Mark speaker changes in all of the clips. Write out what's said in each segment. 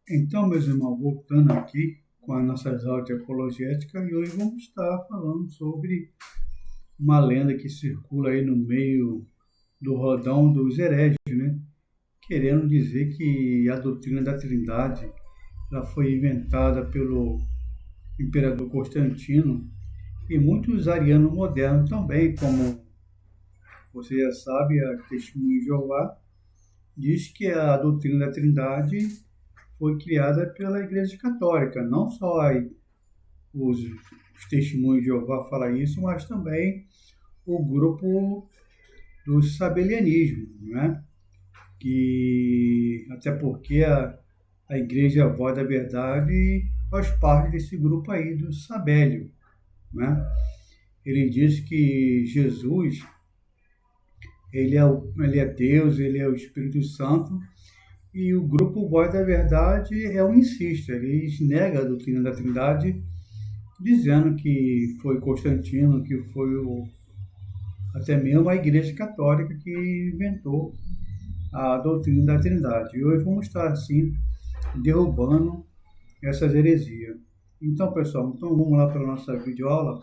Speaker 1: Então, meus irmãos, voltando aqui com as nossas aulas de apologética, e hoje vamos estar falando sobre uma lenda que circula aí no meio do rodão dos hereges, né? Querendo dizer que a doutrina da Trindade ela foi inventada pelo imperador Constantino e muitos arianos modernos também, como você já sabe, a Testemunha de Jeová diz que a doutrina da Trindade foi criada pela Igreja Católica, não só os testemunhos de Jeová falam isso, mas também o grupo do sabelianismo, né? Que até porque a Igreja Voz da Verdade faz parte desse grupo aí do Sabélio, né? Ele diz que Jesus ele é Deus, ele é o Espírito Santo e o grupo Voz da Verdade é o insiste, eles negam a doutrina da Trindade dizendo que foi Constantino, que foi até mesmo a Igreja Católica que inventou a doutrina da Trindade. E hoje vamos estar assim derrubando essas heresias. Então, pessoal, vamos lá para a nossa videoaula.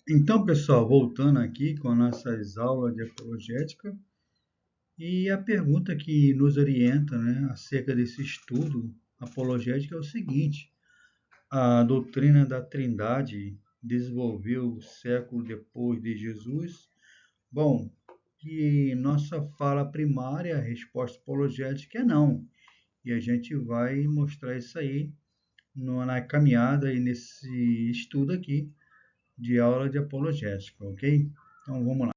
Speaker 1: Então, pessoal, voltando aqui com as nossas aulas de apologética, e a pergunta que nos orienta, né, acerca desse estudo apologético é o seguinte: a doutrina da Trindade desenvolveu século depois de Jesus? Bom, e nossa fala primária, a resposta apologética é não. E a gente vai mostrar isso aí na caminhada e nesse estudo aqui de aula de apologética, ok? Então vamos lá.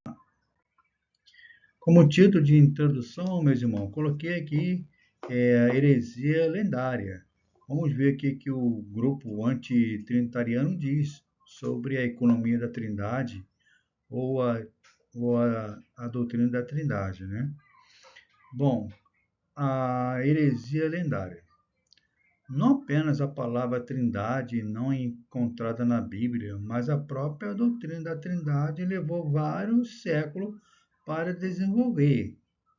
Speaker 1: Como título de introdução, meus irmãos, coloquei aqui a heresia lendária. Vamos ver o que o grupo antitrinitariano diz sobre a economia da Trindade ou a doutrina da Trindade, né? Bom, a heresia lendária. Não apenas a palavra Trindade não é encontrada na Bíblia, mas a própria doutrina da Trindade levou vários séculos para desenvolver.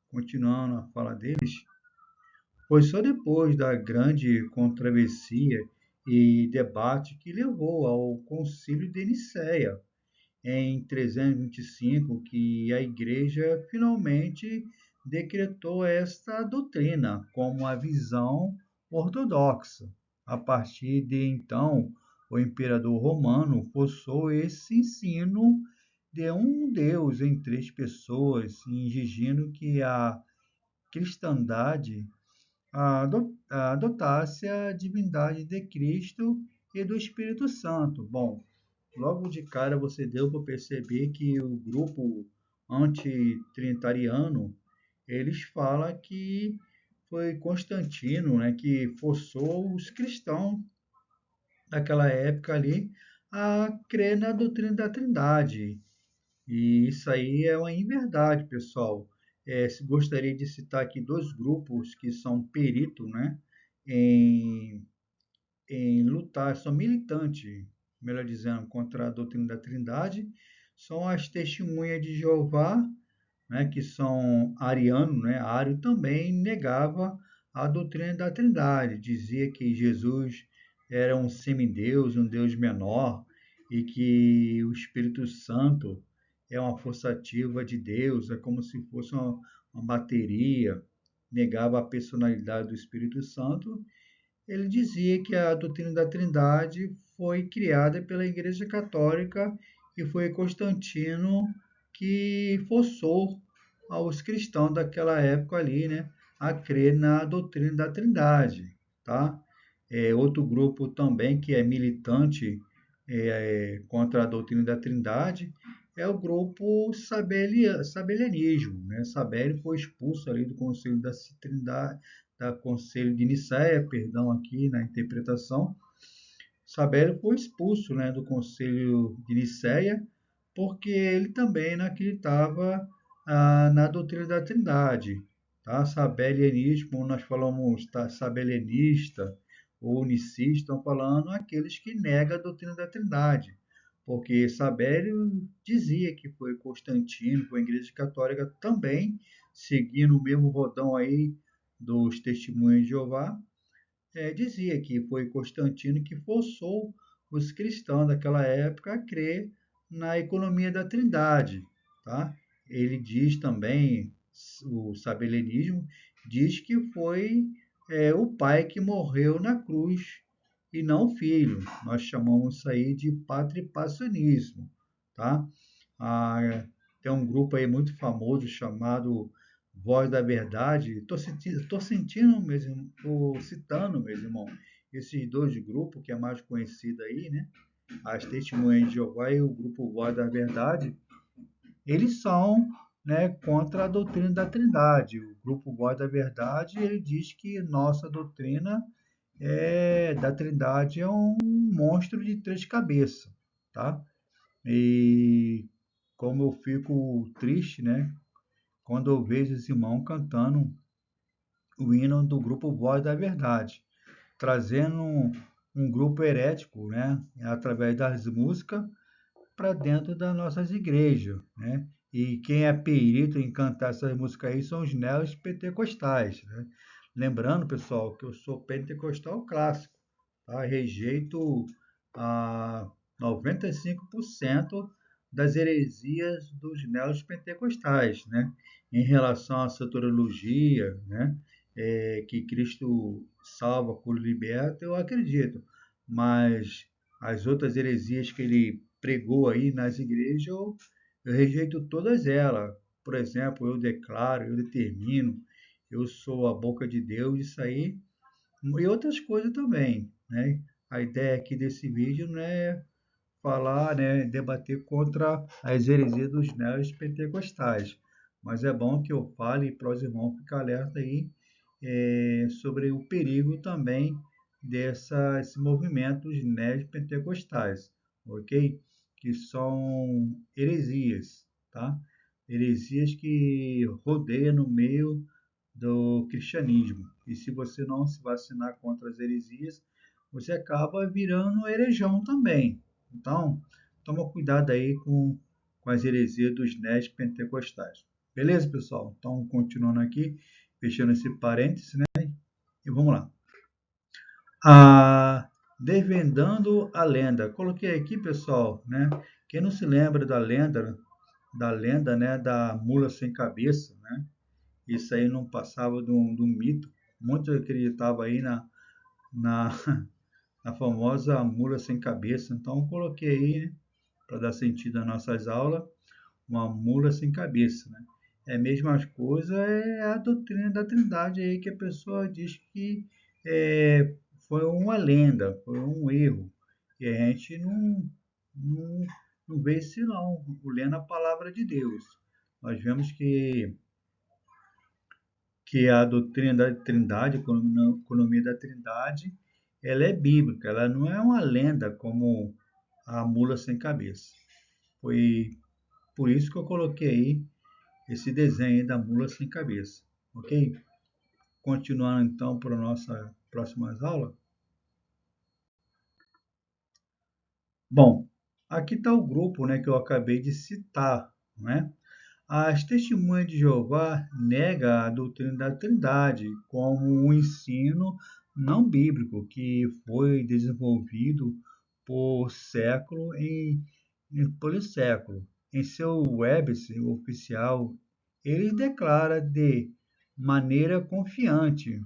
Speaker 1: Continuando a fala deles, foi só depois da grande controvérsia e debate que levou ao Concílio de Nicéia, em 325, que a Igreja finalmente decretou esta doutrina como a visão ortodoxa. A partir de então, o imperador romano forçou esse ensino de um Deus em três pessoas, exigindo que a cristandade adotasse a divindade de Cristo e do Espírito Santo. Bom, logo de cara você deu para perceber que o grupo antitrinitariano, eles falam que foi Constantino, né, que forçou os cristãos daquela época ali a crer na doutrina da Trindade. E isso aí é uma inverdade, pessoal. Gostaria de citar aqui dois grupos que são peritos, né, em, em lutar, são militantes, melhor dizendo, contra a doutrina da Trindade, são as testemunhas de Jeová, né, que são arianos, né? Ario também negava a doutrina da Trindade, dizia que Jesus era um semideus, um Deus menor, e que o Espírito Santo é uma força ativa de Deus, é como se fosse uma bateria, negava a personalidade do Espírito Santo. Ele dizia que a doutrina da Trindade foi criada pela Igreja Católica e foi Constantino que forçou aos cristãos daquela época ali, né, a crer na doutrina da Trindade, tá? Outro grupo também que é militante contra a doutrina da Trindade é o grupo sabelianismo, né? Sabélio foi expulso ali do Conselho da Trindade, da Conselho de Nicéia, perdão, aqui na interpretação. Sabélio foi expulso, né, do Conselho de Nicéia porque ele também não acreditava na doutrina da Trindade. Tá? Sabelianismo, como nós falamos, tá? Sabelianista ou unicista, estão falando aqueles que negam a doutrina da Trindade. Porque Sabélio dizia que foi Constantino, foi a Igreja Católica também, seguindo o mesmo rodão aí dos Testemunhas de Jeová, dizia que foi Constantino que forçou os cristãos daquela época a crer na economia da Trindade, tá? Ele diz também, o sabelianismo diz que foi o pai que morreu na cruz e não o filho. Nós chamamos isso aí de patripassionismo, tá? Ah, tem um grupo aí muito famoso chamado Voz da Verdade. Tô sentindo mesmo, tô citando, meu irmão, esses dois grupos que é mais conhecido aí, né? As Testemunhas de Jeová e o grupo Voz da Verdade, eles são, né, contra a doutrina da Trindade. O grupo Voz da Verdade, ele diz que nossa doutrina da Trindade é um monstro de três cabeças, tá? E como eu fico triste, né, quando eu vejo esse irmão cantando o hino do grupo Voz da Verdade, trazendo um grupo herético, né, através das músicas para dentro das nossas igrejas, né? E quem é perito em cantar essas músicas aí são os neos pentecostais, né? Lembrando, pessoal, que eu sou pentecostal clássico, tá? Rejeito a 95% das heresias dos neos pentecostais, né? Em relação à soteriologia, né? Que Cristo salva, cura e liberta, eu acredito. Mas as outras heresias que ele pregou aí nas igrejas, eu rejeito todas elas. Por exemplo, eu declaro, eu determino, eu sou a boca de Deus, isso aí, e outras coisas também, né? A ideia aqui desse vídeo não é falar, né, debater contra as heresias dos neos pentecostais, mas é bom que eu fale para os irmãos ficar alerta aí sobre o perigo também desses movimentos neopentecostais, ok? Que são heresias, tá? Heresias que rodeiam no meio do cristianismo. E se você não se vacinar contra as heresias, você acaba virando herejão também. Então, toma cuidado aí com as heresias dos neopentecostais. Beleza, pessoal? Então, continuando aqui, fechando esse parênteses, né? E vamos lá. Desvendando a lenda. Coloquei aqui, pessoal, né? Quem não se lembra da lenda, né? Da mula sem cabeça, né? Isso aí não passava de um mito. Muitos acreditavam aí na, na famosa mula sem cabeça. Então, coloquei aí, né? Para dar sentido às nossas aulas, uma mula sem cabeça, né? É a mesma coisa, é a doutrina da Trindade aí que a pessoa diz que é, foi uma lenda, foi um erro. E a gente não, não vê isso não, lendo a palavra de Deus. Nós vemos que a doutrina da Trindade, a economia da Trindade, ela é bíblica, ela não é uma lenda como a mula sem cabeça. Foi por isso que eu coloquei aí esse desenho da mula sem cabeça, ok? Continuando então para a nossa próxima aula. Bom, aqui está o grupo, né, que eu acabei de citar, né? As Testemunhas de Jeová nega a doutrina da Trindade como um ensino não bíblico que foi desenvolvido por século em polisséculo. Em seu website oficial, ele declara de maneira confiante,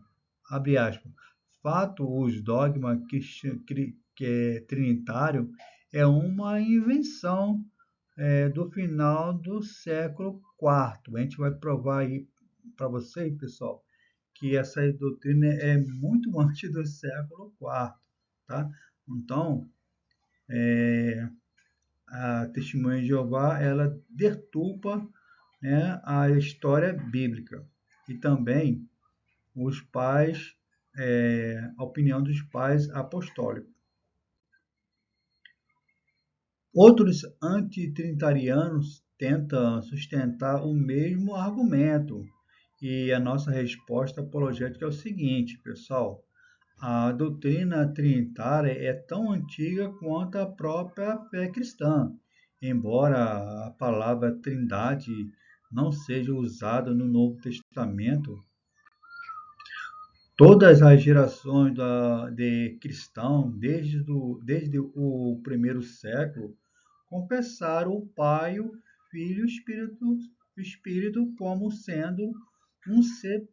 Speaker 1: abre aspas, fato os dogmas que é trinitário é uma invenção do final do século IV. A gente vai provar aí para vocês, pessoal, que essa doutrina é muito antes do século IV, tá? Então, a Testemunha de Jeová, ela deturpa, né, a história bíblica e também os pais, a opinião dos pais apostólicos. Outros antitrinitarianos tentam sustentar o mesmo argumento. E a nossa resposta apologética é o seguinte, pessoal: a doutrina trinitária é tão antiga quanto a própria fé cristã, embora a palavra trindade não seja usada no Novo Testamento. todas as gerações de cristãos, desde o primeiro século, confessaram o Pai, o Filho e o Espírito como sendo um ser,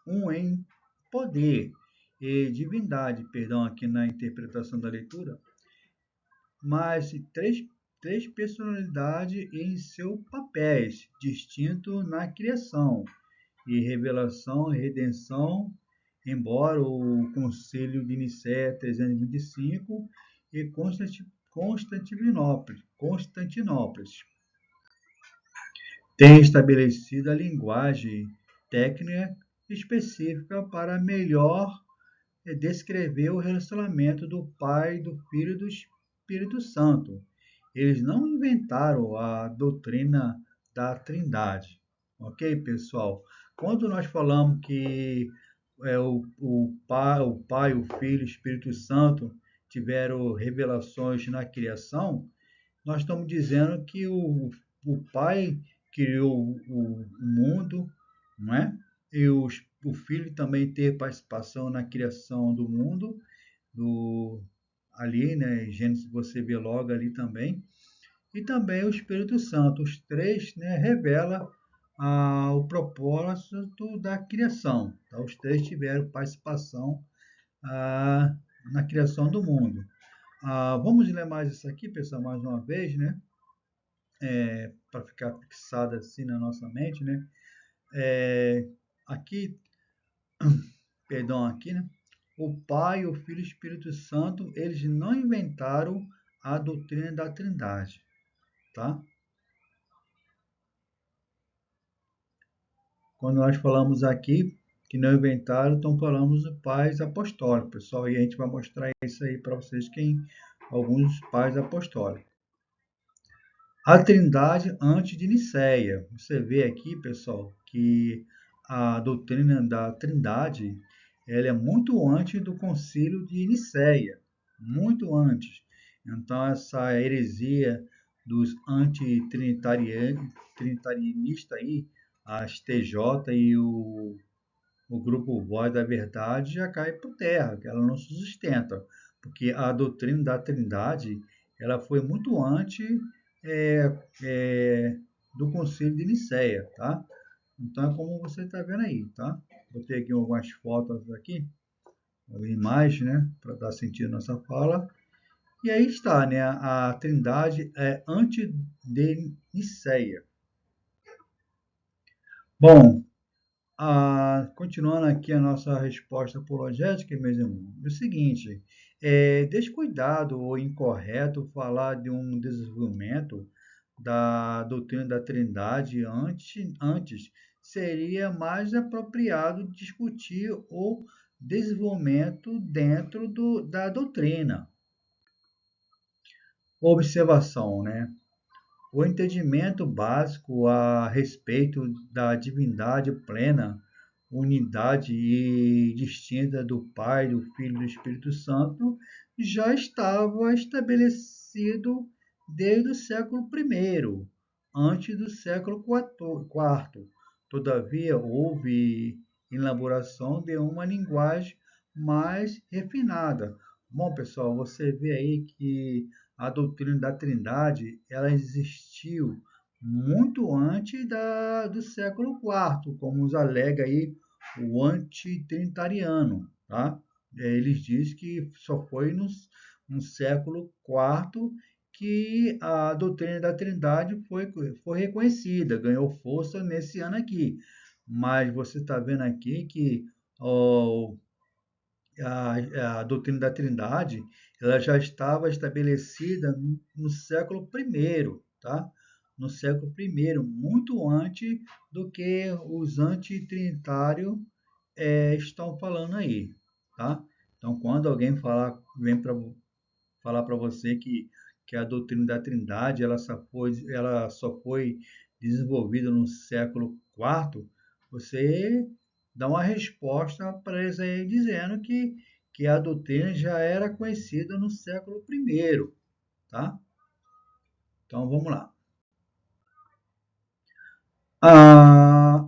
Speaker 1: um em poder e divindade, perdão, aqui na interpretação da leitura, mas três personalidades em seus papéis distintos na criação e revelação e redenção, embora o Concílio de Nicéia 325 e Constantinopla tenham estabelecido a linguagem técnica específica para melhor descrever o relacionamento do Pai, do Filho e do Espírito Santo. Eles não inventaram a doutrina da Trindade, ok, pessoal? Quando nós falamos que o Pai, o Filho e o Espírito Santo tiveram revelações na criação, nós estamos dizendo que o Pai criou o mundo, não é? E o Filho também teve participação na criação do mundo, do, ali, né? Em Gênesis você vê logo ali também. E também o Espírito Santo. Os três, né, revela o propósito da criação. Tá? Os três tiveram participação ah, na criação do mundo. Vamos ler mais isso aqui, pessoal, mais uma vez, né? Para ficar fixado assim na nossa mente, né? Aqui, perdão, aqui, né? O Pai, o Filho e o Espírito Santo, eles não inventaram a doutrina da Trindade, tá? Quando nós falamos aqui que não inventaram, então falamos de pais apostólicos, pessoal, e a gente vai mostrar isso aí para vocês, alguns pais apostólicos. A Trindade antes de Nicéia. Você vê aqui, pessoal, que a doutrina da Trindade, ela é muito antes do Concílio de Nicéia, muito antes. Então essa heresia dos antitrinitarianistas aí, as TJ e o grupo Voz da Verdade já cai por terra, que ela não se sustenta, porque a doutrina da Trindade ela foi muito antes é, é, do Concílio de Nicéia, tá? Então é como você está vendo aí, tá? Botei aqui algumas fotos aqui, imagens, né, para dar sentido nessa fala. E aí está, né? A Trindade é antes de Nicéia. Bom, continuando aqui a nossa resposta apologética, meus irmãos, é o seguinte: é descuidado ou incorreto falar de um desenvolvimento da doutrina da Trindade antes seria mais apropriado discutir o desenvolvimento dentro da doutrina. Observação, né? O entendimento básico a respeito da divindade plena, unidade e distinta do Pai, do Filho e do Espírito Santo já estava estabelecido desde o século I, antes do século IV. Todavia, houve elaboração de uma linguagem mais refinada. Bom, pessoal, você vê aí que a doutrina da Trindade ela existiu muito antes do século IV, como os alega aí o antitrinitariano, tá? Eles dizem que só foi no século IV que a doutrina da Trindade foi reconhecida, ganhou força nesse ano aqui. Mas você está vendo aqui que ó, a doutrina da Trindade ela já estava estabelecida no século I, tá? No século I, muito antes do que os antitrinitários estão falando aí, tá? Então, quando alguém vem para falar para você que a doutrina da Trindade ela só foi desenvolvida no século IV, você dá uma resposta para eles aí dizendo que a doutrina já era conhecida no século I, tá? Então vamos lá.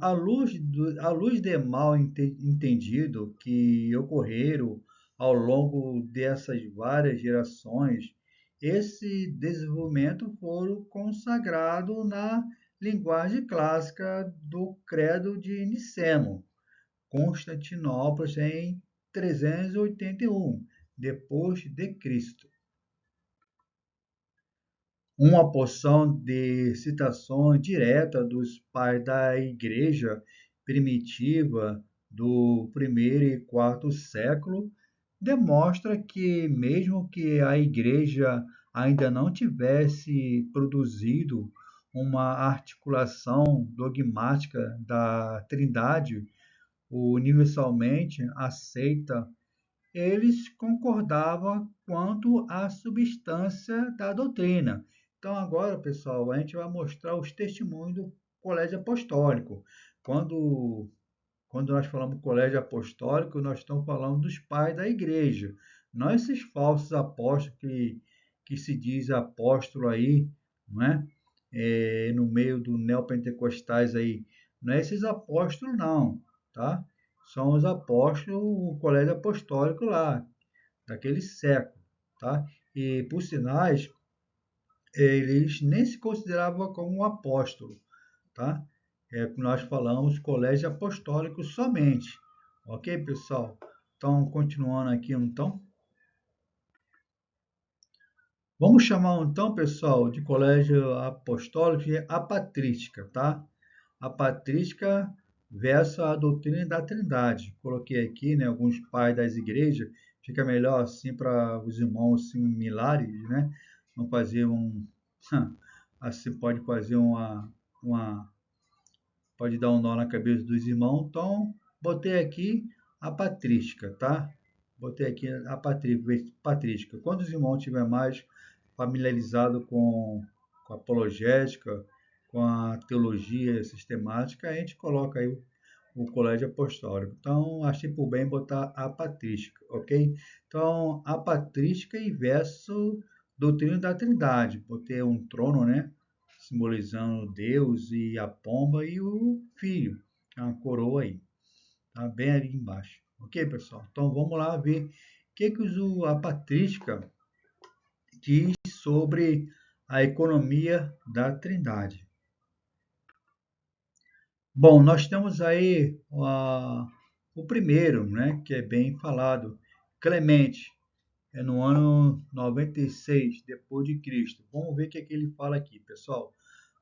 Speaker 1: à luz de mal entendido que ocorreram ao longo dessas várias gerações, esse desenvolvimento foi consagrado na linguagem clássica do Credo de Niceno, Constantinopla, em 381 depois de Cristo. Uma porção de citações diretas dos pais da Igreja primitiva do primeiro e quarto século demonstra que, mesmo que a Igreja ainda não tivesse produzido uma articulação dogmática da Trindade universalmente aceita, eles concordavam quanto à substância da doutrina. Então, agora, pessoal, a gente vai mostrar os testemunhos do Colégio Apostólico. Quando, quando nós falamos Colégio Apostólico, nós estamos falando dos pais da igreja, não esses falsos apóstolos que se diz apóstolo aí, não é? No meio do neopentecostais aí. Não é esses apóstolos, não, tá? São os apóstolos, o colégio apostólico lá, daquele século, tá? E, por sinais, eles nem se consideravam como um apóstolo, tá? Nós falamos colégio apostólico somente, ok, pessoal? Então, continuando aqui, então, vamos chamar, então, pessoal, de colégio apostólico de apatrística, tá? A patrística versus a doutrina da Trindade. Coloquei aqui, né, alguns pais das igrejas, fica melhor assim para os irmãos similares, né? Não fazer um assim pode fazer uma pode dar um nó na cabeça dos irmãos. Então, botei aqui a patrística, tá? Botei aqui a patrística. Quando os irmãos estiverem mais familiarizados com a apologética, com a teologia sistemática, a gente coloca aí o colégio apostólico. Então, achei por bem botar a patrística, ok? Então, a patrística e verso doutrina da Trindade, por ter um trono, né? Simbolizando Deus e a pomba e o filho, a coroa aí, tá bem ali embaixo. Ok, pessoal? Então, vamos lá ver o que a patrística diz sobre a economia da Trindade. Bom, nós temos aí o primeiro, né, que é bem falado, Clemente, é no ano 96 depois de Cristo. Vamos ver o que é que ele fala aqui, pessoal.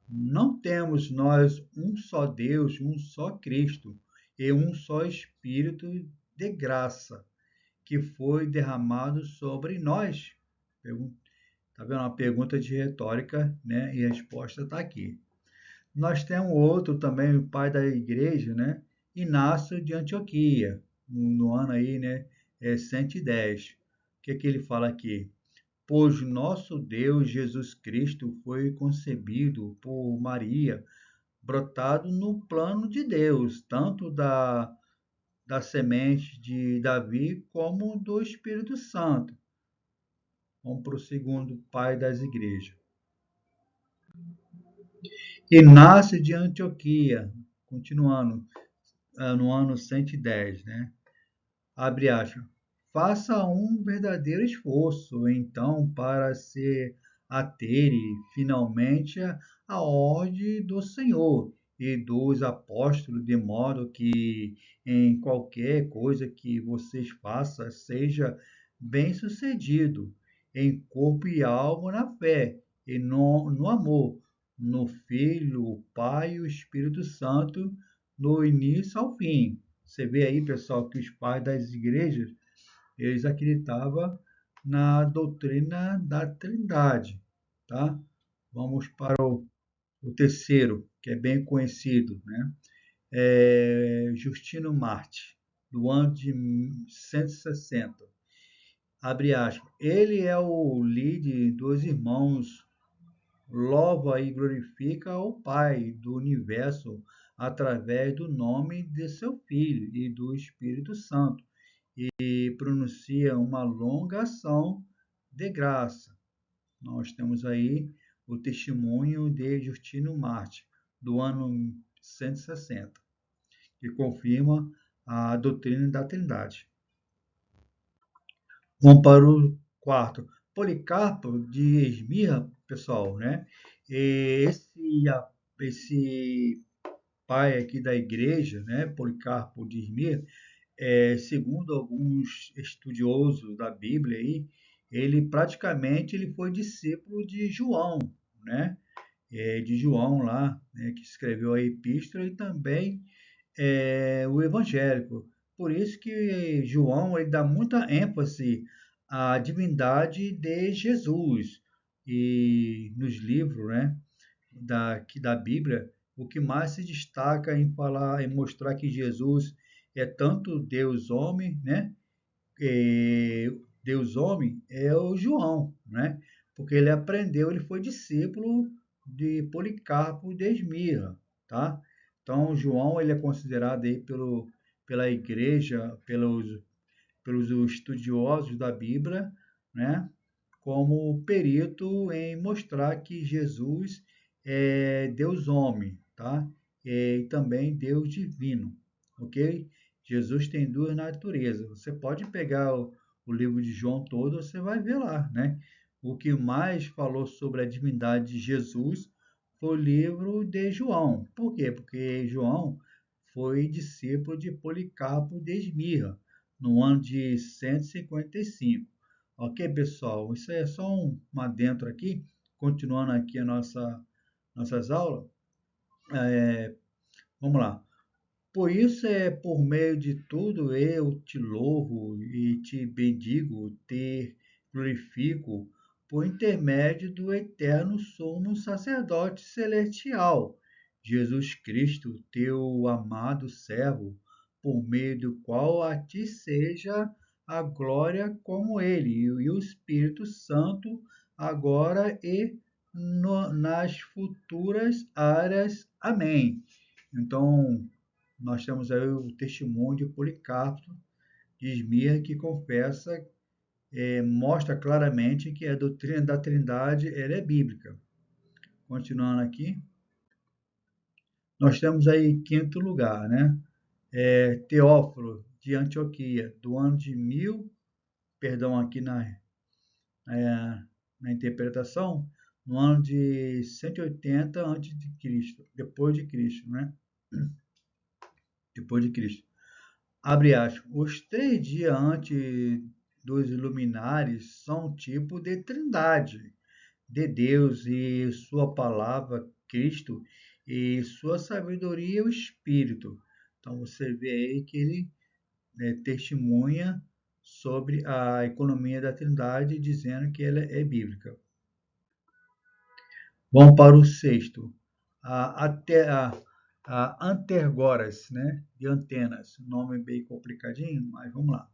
Speaker 1: Não temos nós um só Deus, um só Cristo e um só Espírito de graça que foi derramado sobre nós. Tá vendo? Uma pergunta de retórica, né? E a resposta está aqui. Nós temos outro também, o pai da igreja, né? Inácio de Antioquia, no ano aí, né? 110. O que é que ele fala aqui? Pois nosso Deus Jesus Cristo foi concebido por Maria, brotado no plano de Deus, tanto da semente de Davi como do Espírito Santo. Vamos para o segundo pai das igrejas. Inácio de Antioquia, continuando, no ano 110, né? Abre aspas. Faça um verdadeiro esforço, então, para se ater finalmente à ordem do Senhor e dos apóstolos, de modo que em qualquer coisa que vocês façam seja bem-sucedido, em corpo e alma na fé, e no amor, no Filho, o Pai e o Espírito Santo, do início ao fim. Você vê aí, pessoal, que os pais das igrejas, eles acreditavam na doutrina da Trindade, tá? Vamos para o terceiro, que é bem conhecido, né? Justino Marte, do ano de 160. Abre aspas. Ele é o líder dos irmãos, louva e glorifica o Pai do universo através do nome de seu Filho e do Espírito Santo, e pronuncia uma longa ação de graça. Nós temos aí o testemunho de Justino Marte, do ano 160. que confirma a doutrina da Trindade. Vamos para o quarto. Policarpo de Esmirna, pessoal, né? Esse pai aqui da igreja, né? Policarpo de Esmirna, segundo alguns estudiosos da Bíblia aí, ele foi discípulo de João, né? De João lá, né? Que escreveu a epístola e também o evangélico. Por isso que João ele dá muita ênfase à divindade de Jesus. E nos livros, né, da Bíblia, o que mais se destaca em falar, em mostrar que Jesus é tanto Deus homem, né, Deus homem é o João, né? Porque ele aprendeu, ele foi discípulo de Policarpo de Esmirna, tá? Então, João ele é considerado aí pela igreja, pelos estudiosos da Bíblia, né? Como perito em mostrar que Jesus é Deus homem, tá? E também Deus divino, ok? Jesus tem duas naturezas. Você pode pegar o livro de João todo, você vai ver lá, né? O que mais falou sobre a divindade de Jesus foi o livro de João. Por quê? Porque João foi discípulo de Policarpo de Esmirna, no ano de 155. Ok, pessoal? Isso é só um adentro aqui, continuando aqui nossas aulas. Vamos lá. Por isso por meio de tudo eu te louvo e te bendigo, te glorifico, por intermédio do eterno sumo sacerdote celestial, Jesus Cristo, teu amado servo, por meio do qual a ti seja a glória como ele e o Espírito Santo, agora e nas futuras áreas. Amém. Então, nós temos aí o testemunho de Policarpo de Esmirna, que confessa, mostra claramente que a doutrina da Trindade ela é bíblica. Continuando aqui, nós temos aí quinto lugar, né? Teófilo de Antioquia, do ano de 1000, perdão, aqui na interpretação, no ano de 180 antes de Cristo, depois de Cristo, né? Depois de Cristo. Abre aspas. Os 3 dias antes dos luminares são um tipo de trindade de Deus e sua palavra, Cristo, e sua sabedoria, o Espírito. Então você vê aí que ele testemunha sobre a economia da Trindade, dizendo que ela é bíblica. Vamos para o sexto. Até a Antergoras, né? De antenas. Nome bem complicadinho, mas vamos lá.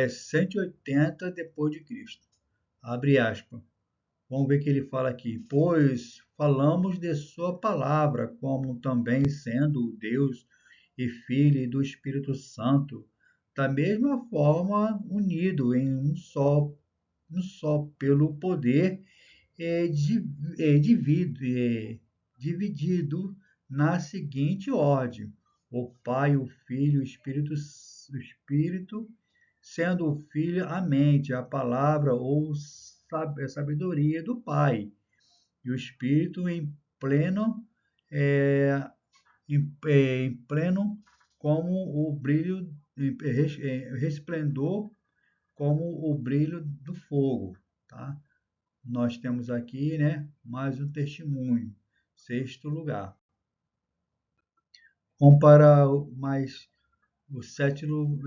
Speaker 1: 180 depois de Cristo. Abre aspas. Vamos ver o que ele fala aqui. Pois falamos de sua palavra, como também sendo Deus e Filho e do Espírito Santo, da mesma forma unido em um só pelo poder dividido na seguinte ordem: o Pai, o Filho, o Espírito, sendo o Filho a mente, a palavra ou sabedoria do Pai, e o Espírito pleno, é, em pleno como o brilho, resplendor como o brilho do fogo, tá? Nós temos aqui, né, mais um testemunho. Sexto lugar. Vamos para o sétimo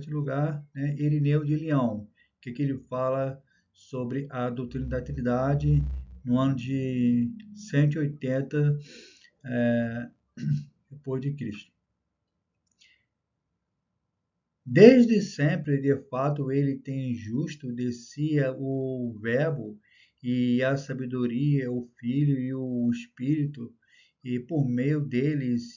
Speaker 1: lugar, né, Irineu de Leão. O que ele fala sobre a doutrina da Trindade no ano de 180 depois de Cristo. Desde sempre, de fato, ele tem justo de si o Verbo e a sabedoria, o Filho e o Espírito, e por meio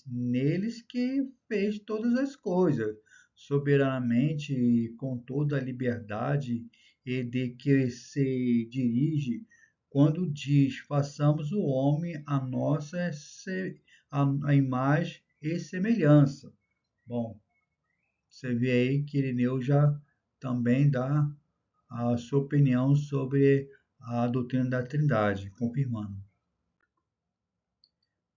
Speaker 1: neles que fez todas as coisas, soberanamente e com toda a liberdade e de que se dirige quando diz: façamos o homem a nossa a imagem e semelhança. Bom, você vê aí que Irineu já também dá a sua opinião sobre a doutrina da Trindade, confirmando.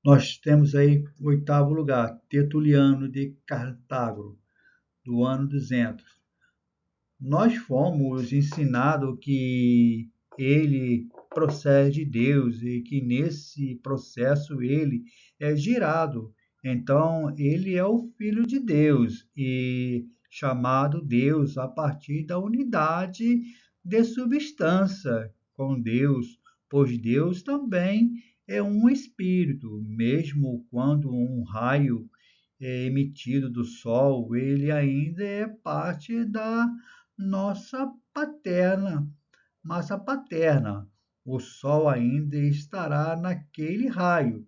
Speaker 1: Nós temos aí o oitavo lugar, Tertuliano de Cartago, do ano 200. Nós fomos ensinados que ele procede de Deus e que nesse processo ele é girado. Então, ele é o Filho de Deus e chamado Deus a partir da unidade de substância com Deus, pois Deus também é um espírito, mesmo quando um raio é emitido do Sol, ele ainda é parte da nossa paterna, massa paterna. O Sol ainda estará naquele raio,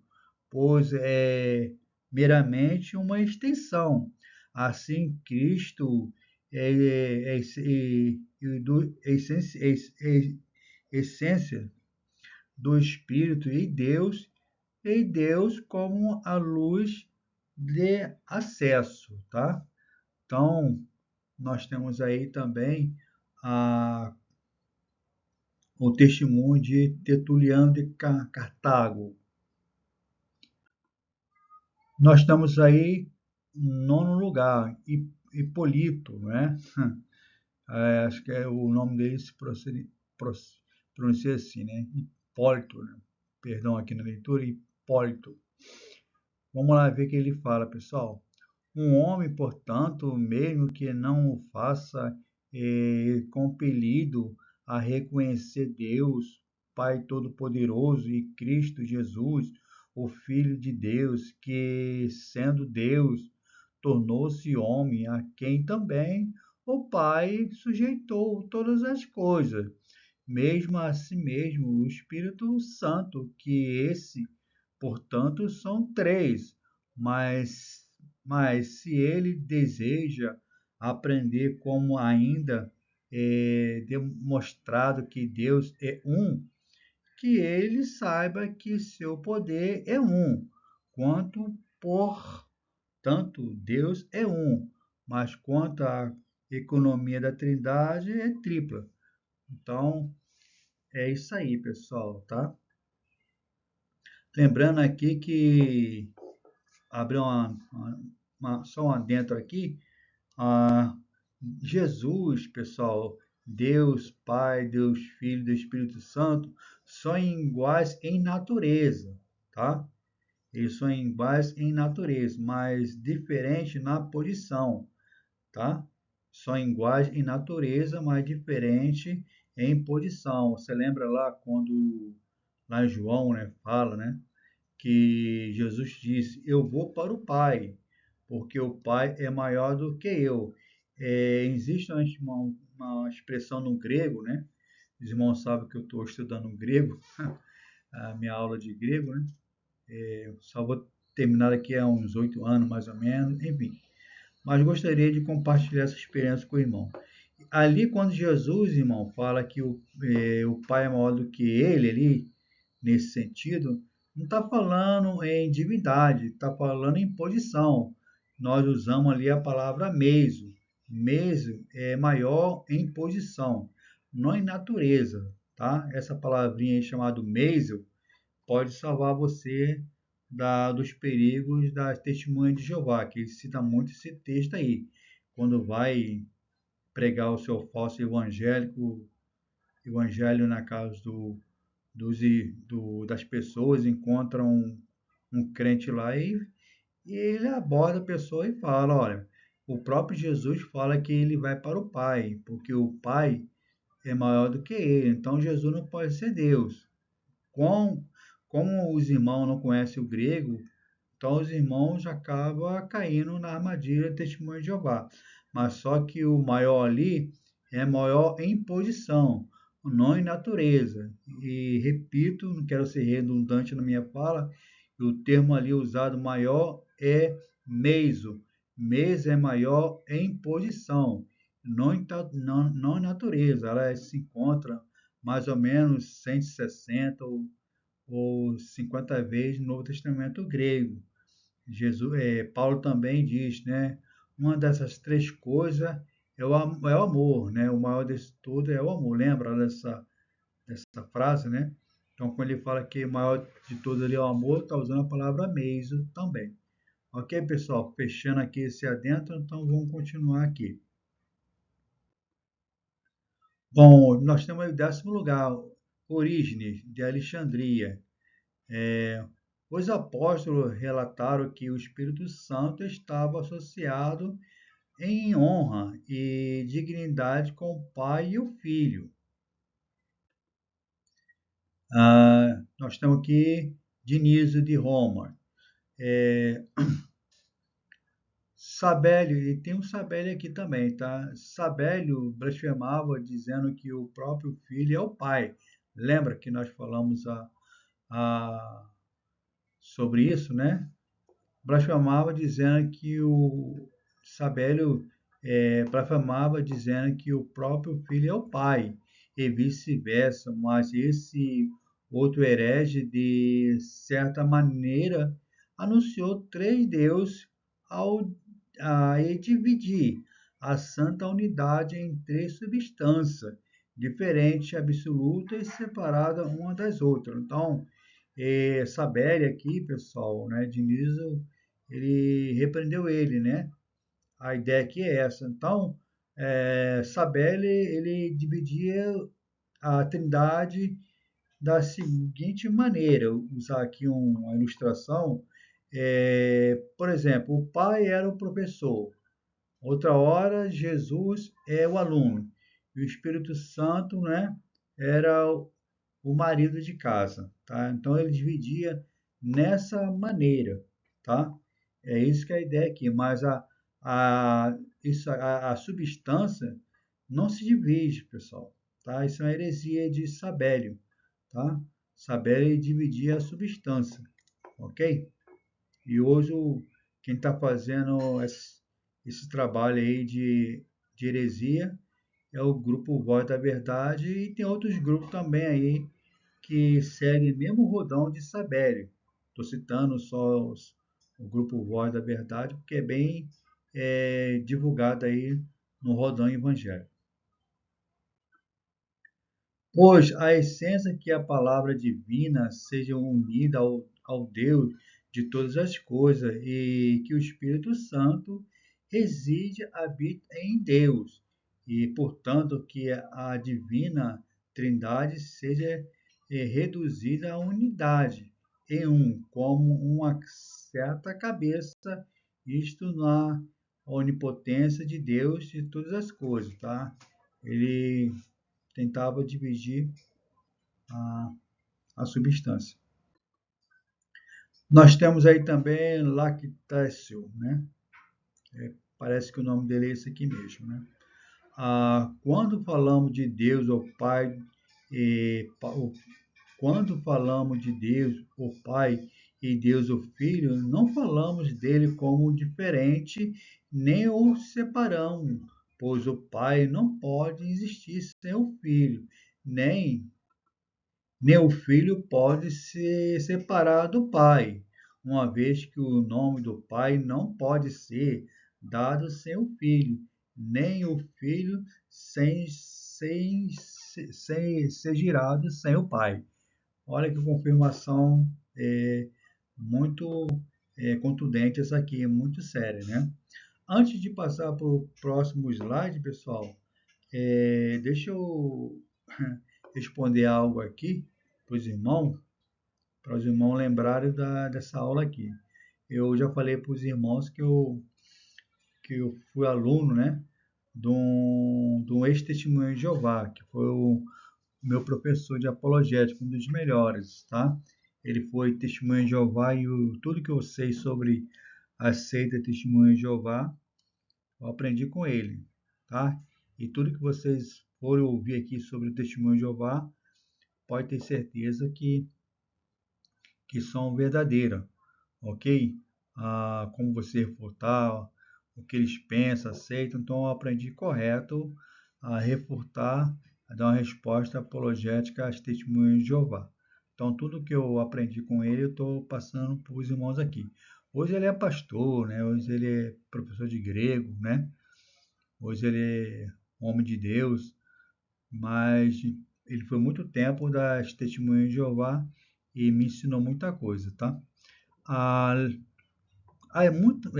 Speaker 1: pois é meramente uma extensão. Assim, Cristo é essência do Espírito e Deus como a luz de acesso, tá? Então, nós temos aí também a, o testemunho de Tertuliano de Cartago. Nós estamos aí em nono lugar, Hipólito, né? Acho que é o nome dele se pronuncia assim, né? Hipólito, né? Perdão aqui na leitura, Hipólito. Vamos lá ver o que ele fala, pessoal. Um homem, portanto, mesmo que não o faça compelido a reconhecer Deus, Pai Todo-Poderoso e Cristo Jesus, o Filho de Deus, que, sendo Deus, tornou-se homem, a quem também o Pai sujeitou todas as coisas, mesmo a si mesmo o Espírito Santo, que esse, portanto, são três, mas, mas se ele deseja aprender como ainda é demonstrado que Deus é um, que ele saiba que seu poder é um, quanto por tanto Deus é um, mas quanto à economia da Trindade é tripla. Então, é isso aí, pessoal, tá? Lembrando aqui que abrir só um adentro aqui, ah, Jesus, pessoal, Deus Pai, Deus Filho, Deus Espírito Santo, são iguais em natureza, tá? Eles são iguais em natureza, mas diferentes na posição, tá? São iguais em natureza, mas diferentes em posição. Você lembra lá quando lá em João, né, fala, né, que Jesus disse: Eu vou para o Pai, porque o Pai é maior do que eu. Existe uma expressão no grego, né? Os irmãos sabem que eu estou estudando grego, a minha aula de grego, né? Só vou terminar daqui a uns 8 anos, mais ou menos, enfim. Mas gostaria de compartilhar essa experiência com o irmão. Ali, quando Jesus, irmão, fala que o Pai é maior do que ele, ali, nesse sentido, não está falando em divindade, está falando em posição. Nós usamos ali a palavra meso. Meso é maior em posição, não em natureza, tá? Essa palavrinha aí chamada meso pode salvar você dos perigos das testemunhas de Jeová, que ele cita muito esse texto aí. Quando vai pregar o seu falso evangelho na casa das pessoas, encontra um crente lá e ele aborda a pessoa e fala, olha, o próprio Jesus fala que ele vai para o Pai, porque o Pai é maior do que ele, então Jesus não pode ser Deus. Com, como os irmãos não conhecem o grego, então os irmãos acabam caindo na armadilha do testemunho de Jeová. Mas só que o maior ali é maior em posição, não em natureza. E repito, não quero ser redundante na minha fala, o termo ali usado maior é meso. Meso é maior em posição, não em natureza. Ela se encontra mais ou menos 160 ou 50 vezes no Novo Testamento grego. Paulo também diz, né? Uma dessas três coisas é o amor, né? O maior de tudo é o amor. Lembra dessa frase, né? Então, quando ele fala que o maior de tudo ali é o amor, está usando a palavra meizo também. Ok, pessoal? Fechando aqui esse adentro, então vamos continuar aqui. Bom, nós temos aí o 10º lugar, Orígenes, de Alexandria. Os apóstolos relataram que o Espírito Santo estava associado em honra e dignidade com o Pai e o Filho. Nós temos aqui Dinísio de Roma. Sabélio, e tem um Sabélio aqui também, tá? Sabélio blasfemava dizendo que o próprio Filho é o Pai. Lembra que nós falamos a, sobre isso, né? Blasfemava dizendo que o Sabélio blasfemava dizendo que o próprio Filho é o Pai, e vice-versa, mas esse outro herege, de certa maneira, anunciou três deuses ao dividir a santa unidade em três substâncias, diferentes, absolutas e separadas uma das outras. Então, Sabélia aqui, pessoal, né, Dinizo, ele repreendeu ele, né? A ideia aqui é essa. Então, Sabelli, ele dividia a trindade da seguinte maneira, usar aqui uma ilustração. Por exemplo, o pai era o professor, outra hora Jesus é o aluno, e o Espírito Santo, né, era o marido de casa, tá? Então ele dividia nessa maneira, tá? É isso que é a ideia aqui, mas a substância não se divide, pessoal, tá? Isso é uma heresia de Sabélio, tá? Sabélio dividia a substância, ok? E hoje quem está fazendo esse trabalho aí de heresia é o grupo Voz da Verdade, e tem outros grupos também aí que seguem mesmo o rodão de Sabério. Estou citando só o grupo Voz da Verdade, porque é bem divulgado aí no rodão evangélico. Pois a essência que a palavra divina seja unida ao Deus de todas as coisas, e que o Espírito Santo reside, habita em Deus, e portanto que a divina Trindade seja reduzida à unidade em um, como uma certa cabeça, isto na onipotência de Deus de todas as coisas, tá? Ele tentava dividir a, a substância. Nós temos aí também lactáceo, né? Parece que o nome dele é esse aqui mesmo, né? Quando falamos de Deus, o Pai, e, quando falamos de Deus, o Pai, e Deus, o Filho, não falamos dele como diferente, nem o separamos, pois o Pai não pode existir sem o Filho, nem o filho pode se separar do pai, uma vez que o nome do pai não pode ser dado sem o filho, nem o filho sem ser girado sem o pai. Olha que confirmação muito contundente essa aqui, muito séria, né? Antes de passar para o próximo slide, pessoal, deixa eu responder algo aqui para os irmãos lembrarem dessa aula aqui. Eu já falei para os irmãos que eu fui aluno, né, de um ex-testemunho de Jeová, que foi o meu professor de apologética, um dos melhores, tá? Ele foi testemunho de Jeová, e tudo que eu sei sobre a seita testemunho de Jeová, eu aprendi com ele, tá? E tudo que vocês forem ouvir aqui sobre o testemunho de Jeová, pode ter certeza que são verdadeiras, ok? Como você refutar o que eles pensam, aceitam. Então, eu aprendi correto a refutar, a dar uma resposta apologética às testemunhas de Jeová. Então, tudo que eu aprendi com ele, eu estou passando para os irmãos aqui. Hoje ele é pastor, né? Hoje ele é professor de grego, né? Hoje ele é homem de Deus, mas ele foi muito tempo das Testemunhas de Jeová e me ensinou muita coisa, tá? Ah, é muito,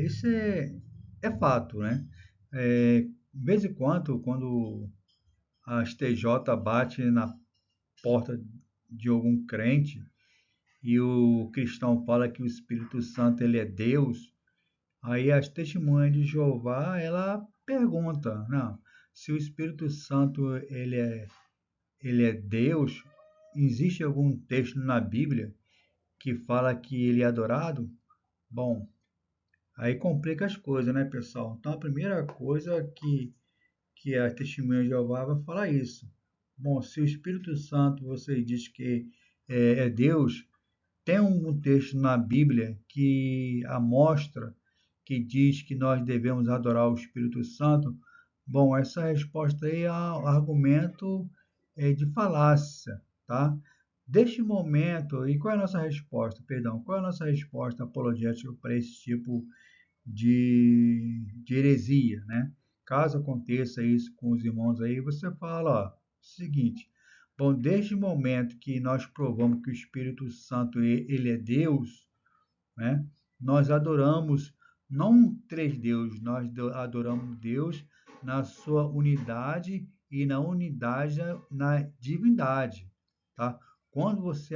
Speaker 1: isso é fato, né? De vez em quando as TJ bate na porta de algum crente e o cristão fala que o Espírito Santo ele é Deus, aí as testemunhas de Jeová, ela pergunta, não, se o Espírito Santo ele é Deus, existe algum texto na Bíblia que fala que ele é adorado? Bom, aí complica as coisas, né, pessoal? Então a primeira coisa que a testemunha de Jeová vai falar isso. Bom, se o Espírito Santo você diz que é Deus, tem um texto na Bíblia que mostra, que diz que nós devemos adorar o Espírito Santo. Bom, essa resposta aí é um argumento de falácia, tá? Deste momento, e qual é a nossa resposta? Perdão, qual é a nossa resposta apologética para esse tipo de heresia, né? Caso aconteça isso com os irmãos aí, você fala, ó, seguinte, bom, desde o momento que nós provamos que o Espírito Santo ele é Deus, né? Nós adoramos não três deuses, nós adoramos Deus na sua unidade e na unidade na divindade, tá? Quando você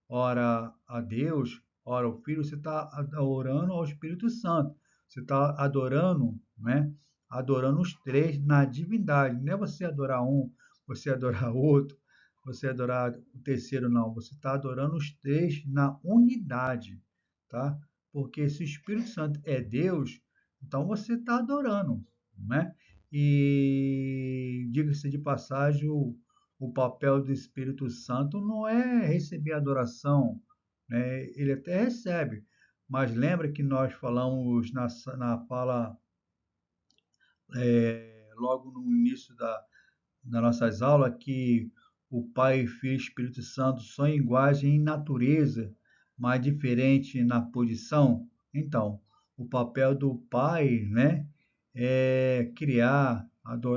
Speaker 1: ora a Deus, ora o Filho, você está orando ao Espírito Santo. Você está adorando, né? Adorando os três na divindade. Não é você adorar um, você adorar outro, você adorar o terceiro, não. Você está adorando os três na unidade, tá? Porque se o Espírito Santo é Deus, então você está adorando, né? E diga-se de passagem, o papel do Espírito Santo não é receber adoração, né? Ele até recebe, mas lembra que nós falamos na fala logo no início das nossas aulas que o Pai, Filho e Espírito Santo são iguais em natureza, mas diferentes na posição. Então, o papel do Pai, né, é criar,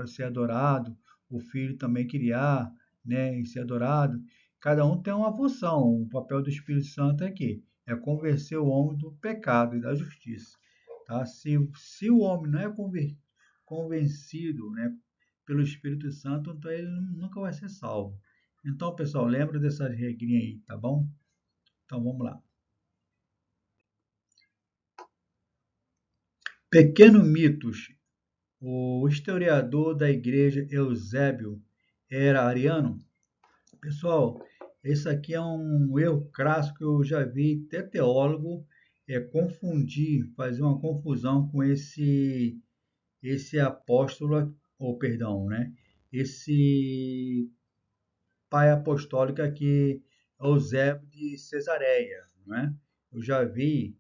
Speaker 1: ser adorado, o Filho também criar, né, e ser adorado. Cada um tem uma função. O papel do Espírito Santo é que é convencer o homem do pecado e da justiça. Tá? Se o homem não é convencido, né, pelo Espírito Santo, então ele nunca vai ser salvo. Então, pessoal, lembra dessa regrinha aí, tá bom? Então vamos lá. Pequeno mitos. O historiador da igreja Eusébio era ariano? Pessoal, esse aqui é um erro crasso que eu já vi até teólogo confundir, fazer uma confusão com esse apóstolo, ou perdão, né? Esse pai apostólico aqui, Eusébio de Cesareia, né? Eu já vi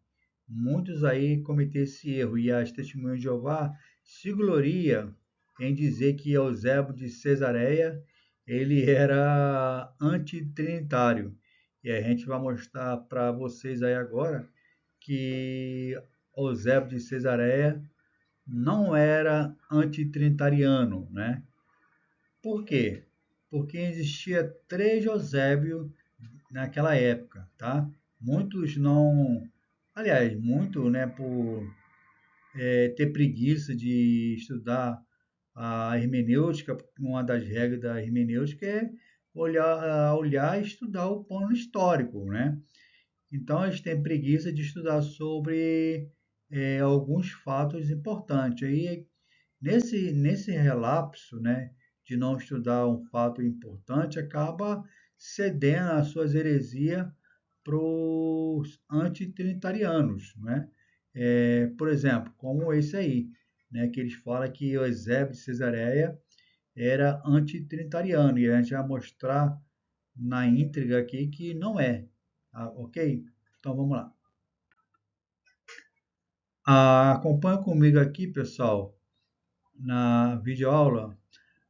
Speaker 1: muitos aí cometer esse erro e as testemunhas de Jeová se gloria em dizer que Eusébio de Cesareia ele era antitrinitário. E a gente vai mostrar para vocês aí agora que Eusébio de Cesareia não era antitrinitariano, né? Por quê? Porque existia três Eusébio naquela época, tá? Muitos não, aliás, muito, né, por ter preguiça de estudar a hermenêutica, uma das regras da hermenêutica é olhar e estudar o plano histórico, né? Então, eles têm preguiça de estudar sobre alguns fatos importantes. Aí, nesse relapso, né, de não estudar um fato importante, acaba cedendo as suas heresias para os antitrinitarianos, né? Por exemplo, como esse aí, né, que eles falam que o Eusébio de Cesareia era antitrinitariano, e a gente vai mostrar na íntegra aqui que não é, ok? Então vamos lá. Acompanha comigo aqui, pessoal, na videoaula.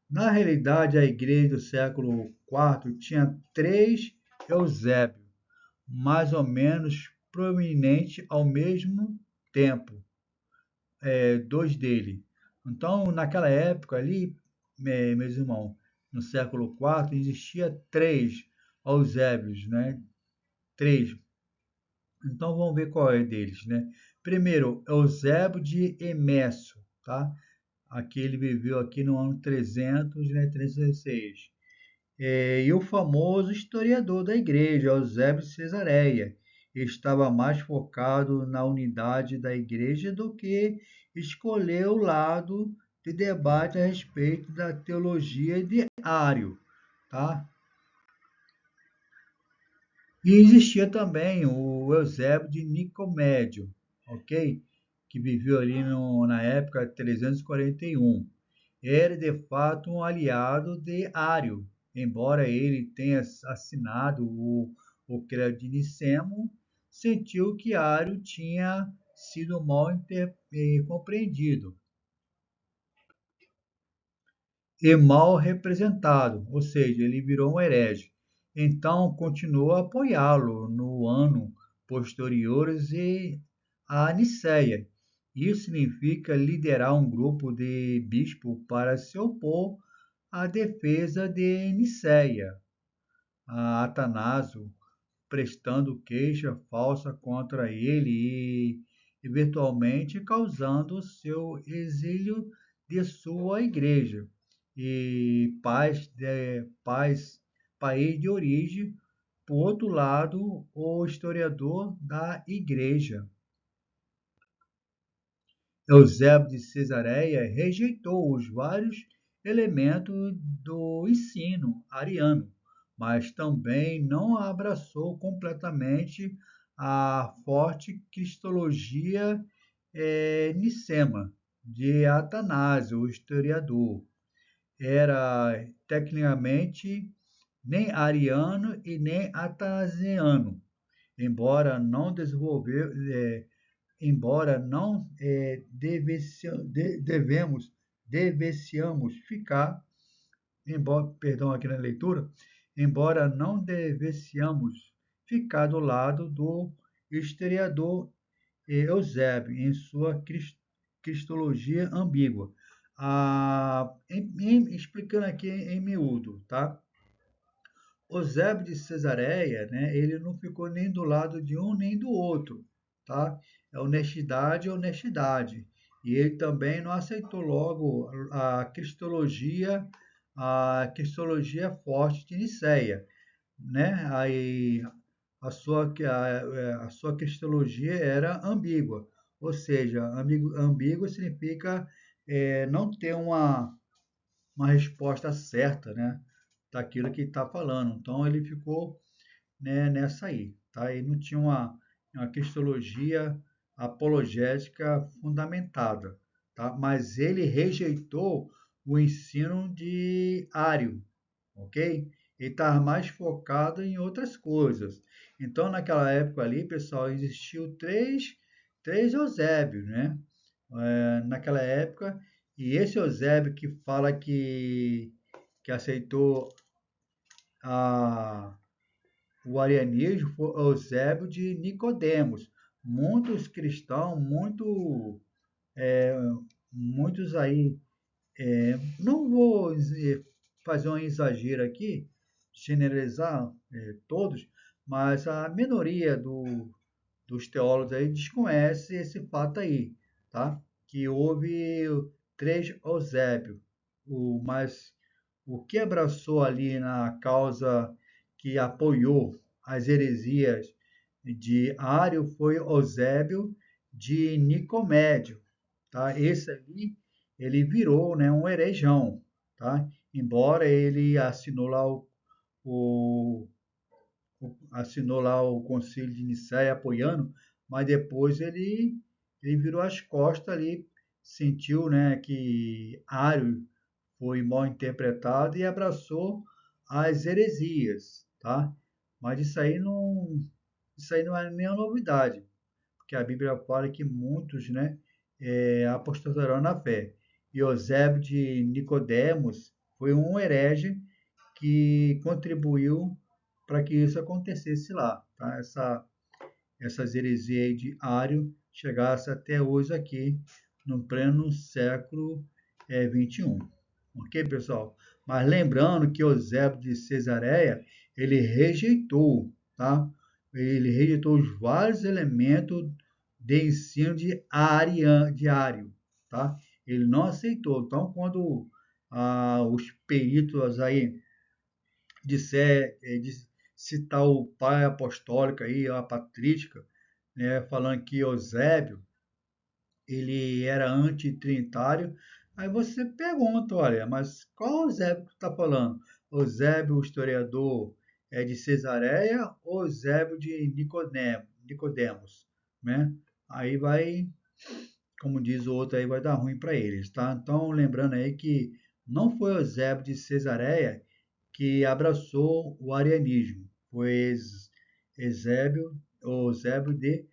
Speaker 1: Na realidade, a igreja do século IV tinha três Eusébios, mais ou menos proeminente ao mesmo tempo, dois dele. Então, naquela época ali, meus irmãos, no século IV, existia três Eusébios, né? Três. Então, vamos ver qual é deles, né? Primeiro, Eusébio de Emesso, tá? Aqui ele viveu aqui no ano 300, né? 316. E o famoso historiador da igreja, Eusébio de Cesareia, estava mais focado na unidade da igreja do que escolher o lado de debate a respeito da teologia de Ário, tá? E existia também o Eusébio de Nicomédio, ok? Que viveu ali na época 341. Era de fato um aliado de Ário, embora ele tenha assinado o Credo de Niceno, sentiu que Ário tinha sido mal compreendido e mal representado, ou seja, ele virou um herege. Então continuou a apoiá-lo no ano posteriores e a Nicéia. Isso significa liderar um grupo de bispos para se opor à defesa de Nicéia, a Atanásio, prestando queixa falsa contra ele e, eventualmente, causando seu exílio de sua igreja e país de origem. Por outro lado, o historiador da igreja, Eusébio de Cesareia, rejeitou os vários elementos do ensino ariano, mas também não abraçou completamente a forte cristologia nicema de Atanásio, o historiador. Era tecnicamente nem ariano e nem atanasiano, embora não desenvolver, embora não devêssemos ficar, perdão aqui na leitura, embora não devêssemos ficar do lado do historiador Eusébio em sua cristologia ambígua. Explicando aqui em miúdo, tá? Eusébio de Cesareia, né, ele não ficou nem do lado de um nem do outro, tá? É honestidade. E ele também não aceitou logo a cristologia forte de Nicéia, né? Aí a sua cristologia era ambígua, ou seja, ambígua significa não ter uma resposta certa, né, daquilo que está falando. Então ele ficou, né, nessa aí, tá? Ele não tinha uma cristologia apologética fundamentada, tá? Mas ele rejeitou o ensino de Ário, ok? Ele estava mais focado em outras coisas. Então, naquela época ali, pessoal, existiu três Eusébios, né? Naquela época, e esse Eusébio que fala que aceitou a, o arianismo foi Eusébio de Nicodemos. Muitos cristãos, é, muitos aí, não vou fazer um exagero aqui, generalizar todos, mas a minoria dos teólogos aí desconhece esse fato aí, tá? Que houve três Eusébios, mas o que abraçou ali na causa que apoiou as heresias de Ário foi Eusébio de Nicomédio, tá? Esse ali, ele virou, né, um herejão, tá? Embora ele o, assinou lá o Concílio de Nicéia apoiando, mas depois ele virou as costas ali, sentiu, né, que Ário foi mal interpretado e abraçou as heresias, tá? Mas isso aí não é nenhuma novidade, porque a Bíblia fala que muitos, né, apostatarão na fé. E Eusébio de Nicodemos foi um herege que contribuiu para que isso acontecesse lá, tá? essas heresias aí de Ário chegasse até hoje aqui, no pleno século 21. Ok, pessoal? Mas lembrando que Eusébio de Cesareia, ele rejeitou, tá? Ele rejeitou os vários elementos de ensino de Ário, tá? Ele não aceitou. Então, quando os peritos aí de citar o pai apostólico aí, a patrística, né, falando que Eusébio ele era antitrinitário. Aí você pergunta, olha, mas qual Eusébio que está falando? Eusébio, o historiador de Cesareia ou Eusébio de Nicodemos, né? Aí vai, como diz o outro aí, vai dar ruim para eles, tá? Então, lembrando aí que não foi Eusébio de Cesareia que abraçou o arianismo, foi Eusébio de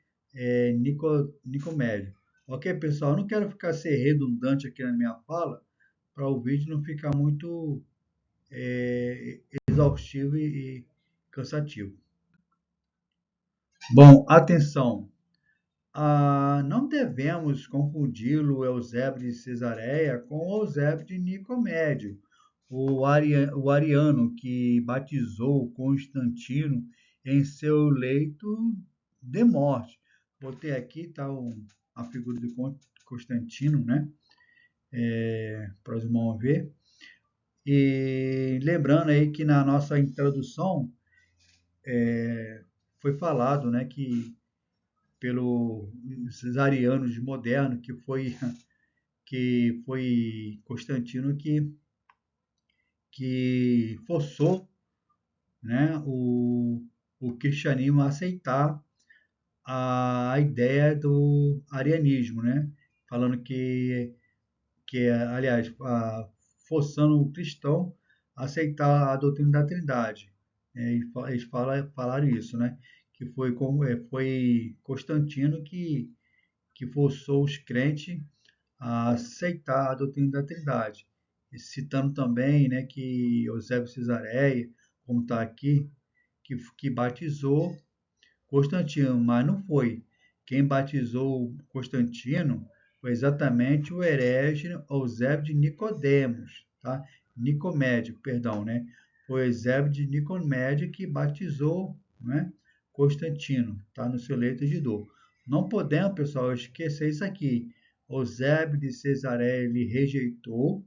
Speaker 1: Nicomédio. Ok, pessoal? Eu não quero ficar ser redundante aqui na minha fala, para o vídeo não ficar muito exaustivo e cansativo. Bom, atenção. Não devemos confundi-lo, Eusébio de Cesareia, com Eusébio de Nicomédio, o ariano que batizou Constantino em seu leito de morte. Botei aqui, tá, a figura de Constantino, né? Para os irmãos ver. E lembrando aí que na nossa introdução foi falado, né, que pelo cesarianos de moderno, que foi Constantino que forçou, né, o cristianismo a aceitar a ideia do arianismo, né, falando que aliás, forçando o cristão a aceitar a doutrina da Trindade. Eles falaram isso, né, que foi Constantino que forçou os crentes a aceitar a doutrina da Trindade. E citando também, né, que Eusébio Cesareia, como está aqui, que batizou Constantino, mas não foi. Quem batizou Constantino foi exatamente o herege Eusébio de Nicodemos, tá? Nicomédio, perdão, né? Foi Eusébio de Nicomédio que batizou, né, Constantino, tá? No seu leito de dor. Não podemos, pessoal, esquecer isso aqui. Eusébio de Cesareia ele rejeitou,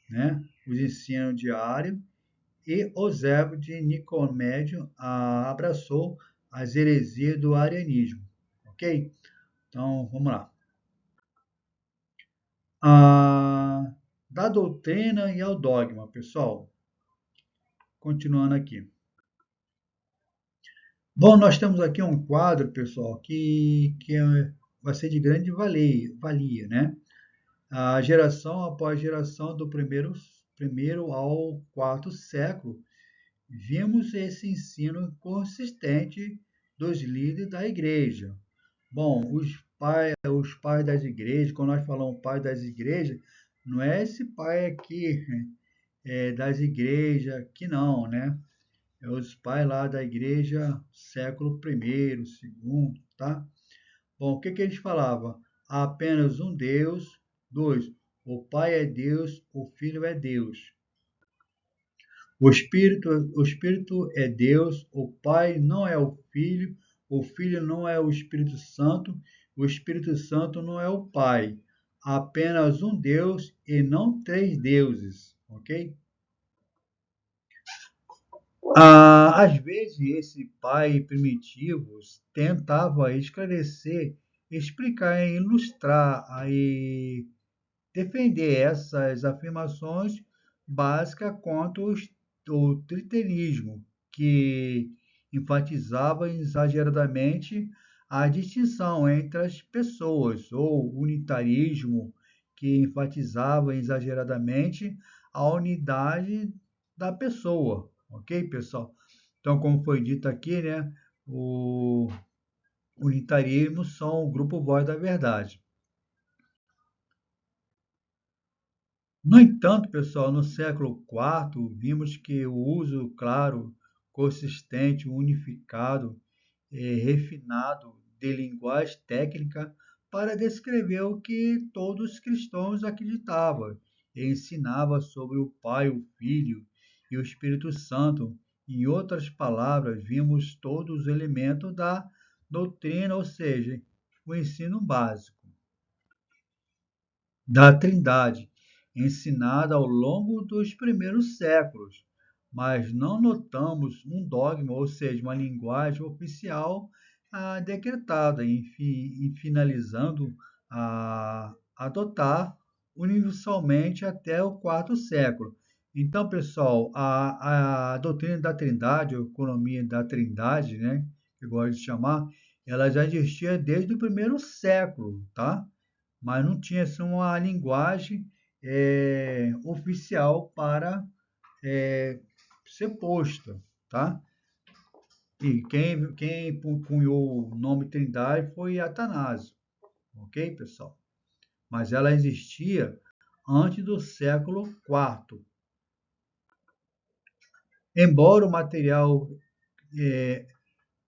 Speaker 1: né, os ensinos diários e Eusébio de Nicomédio abraçou as heresias do arianismo. Ok? Então, vamos lá. Da doutrina e ao dogma, pessoal. Continuando aqui. Bom, nós temos aqui um quadro, pessoal, que vai ser de grande valia, né? A geração após geração do primeiro ao quarto século, vimos esse ensino consistente dos líderes da igreja. Bom, os pais das igrejas, quando nós falamos pai das igrejas, não é esse pai aqui das igrejas que não, né? É os pais lá da igreja século primeiro, segundo, tá? Bom, o que que eles falavam? Há apenas um Deus, dois, o Pai é Deus, o Filho é Deus. O Espírito é Deus, o Pai não é o Filho não é o Espírito Santo, o Espírito Santo não é o Pai. Há apenas um Deus e não três deuses, ok? Às vezes esse pai primitivo tentava esclarecer, explicar, ilustrar, aí defender essas afirmações básicas contra o triterismo, que enfatizava exageradamente a distinção entre as pessoas, ou unitarismo, que enfatizava exageradamente a unidade da pessoa, ok, pessoal? Então, como foi dito aqui, né, o unitarismo são o grupo voz da verdade. No entanto, pessoal, no século IV, vimos que o uso claro, consistente, unificado refinado de linguagem técnica para descrever o que todos os cristãos acreditavam e ensinava sobre o Pai, o Filho e o Espírito Santo. Em outras palavras, vimos todos os elementos da doutrina, ou seja, o ensino básico da Trindade, ensinada ao longo dos primeiros séculos, mas não notamos um dogma, ou seja, uma linguagem oficial decretada, e finalizando a adotar universalmente até o quarto século. Então, pessoal, a doutrina da Trindade, a economia da Trindade, né, que eu gosto de chamar, ela já existia desde o primeiro século, tá? Mas não tinha assim, uma linguagem oficial para ser posta, tá? E quem cunhou o nome Trindade foi Atanásio, ok, pessoal? Mas ela existia antes do século IV. Embora o material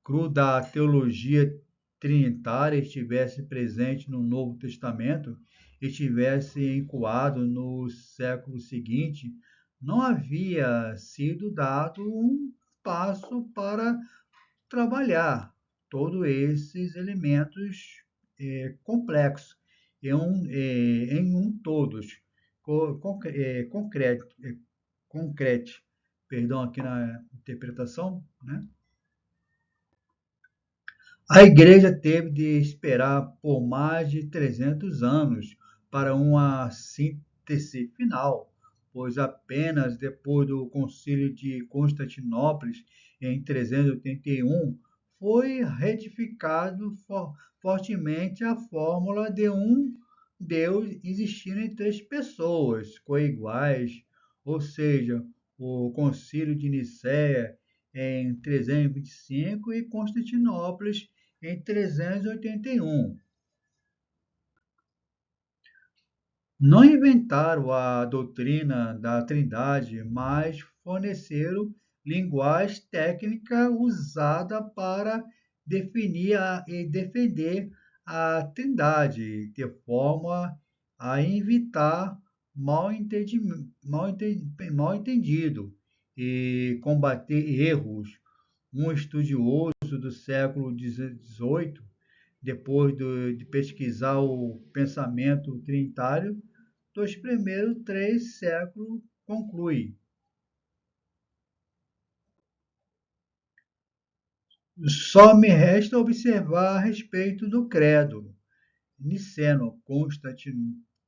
Speaker 1: cru da teologia trinitária estivesse presente no Novo Testamento, estivesse encoado no século seguinte, não havia sido dado um passo para trabalhar todos esses elementos complexos em um todos, concreto, concreto, perdão aqui na interpretação, né? A Igreja teve de esperar por mais de 300 anos para uma síntese final, pois apenas depois do Concílio de Constantinopla, em 381, foi retificado fortemente a fórmula de um Deus existindo em três pessoas coiguais, ou seja, o Concílio de Nicéia em 325 e Constantinopla em 381. Não inventaram a doutrina da Trindade, mas forneceram linguagem técnica usada para definir e defender a Trindade, de forma a evitar mal entendido e combater erros. Um estudioso do século XVIII, depois de pesquisar o pensamento trinitário dos primeiros 3 séculos, conclui: só me resta observar a respeito do credo niceno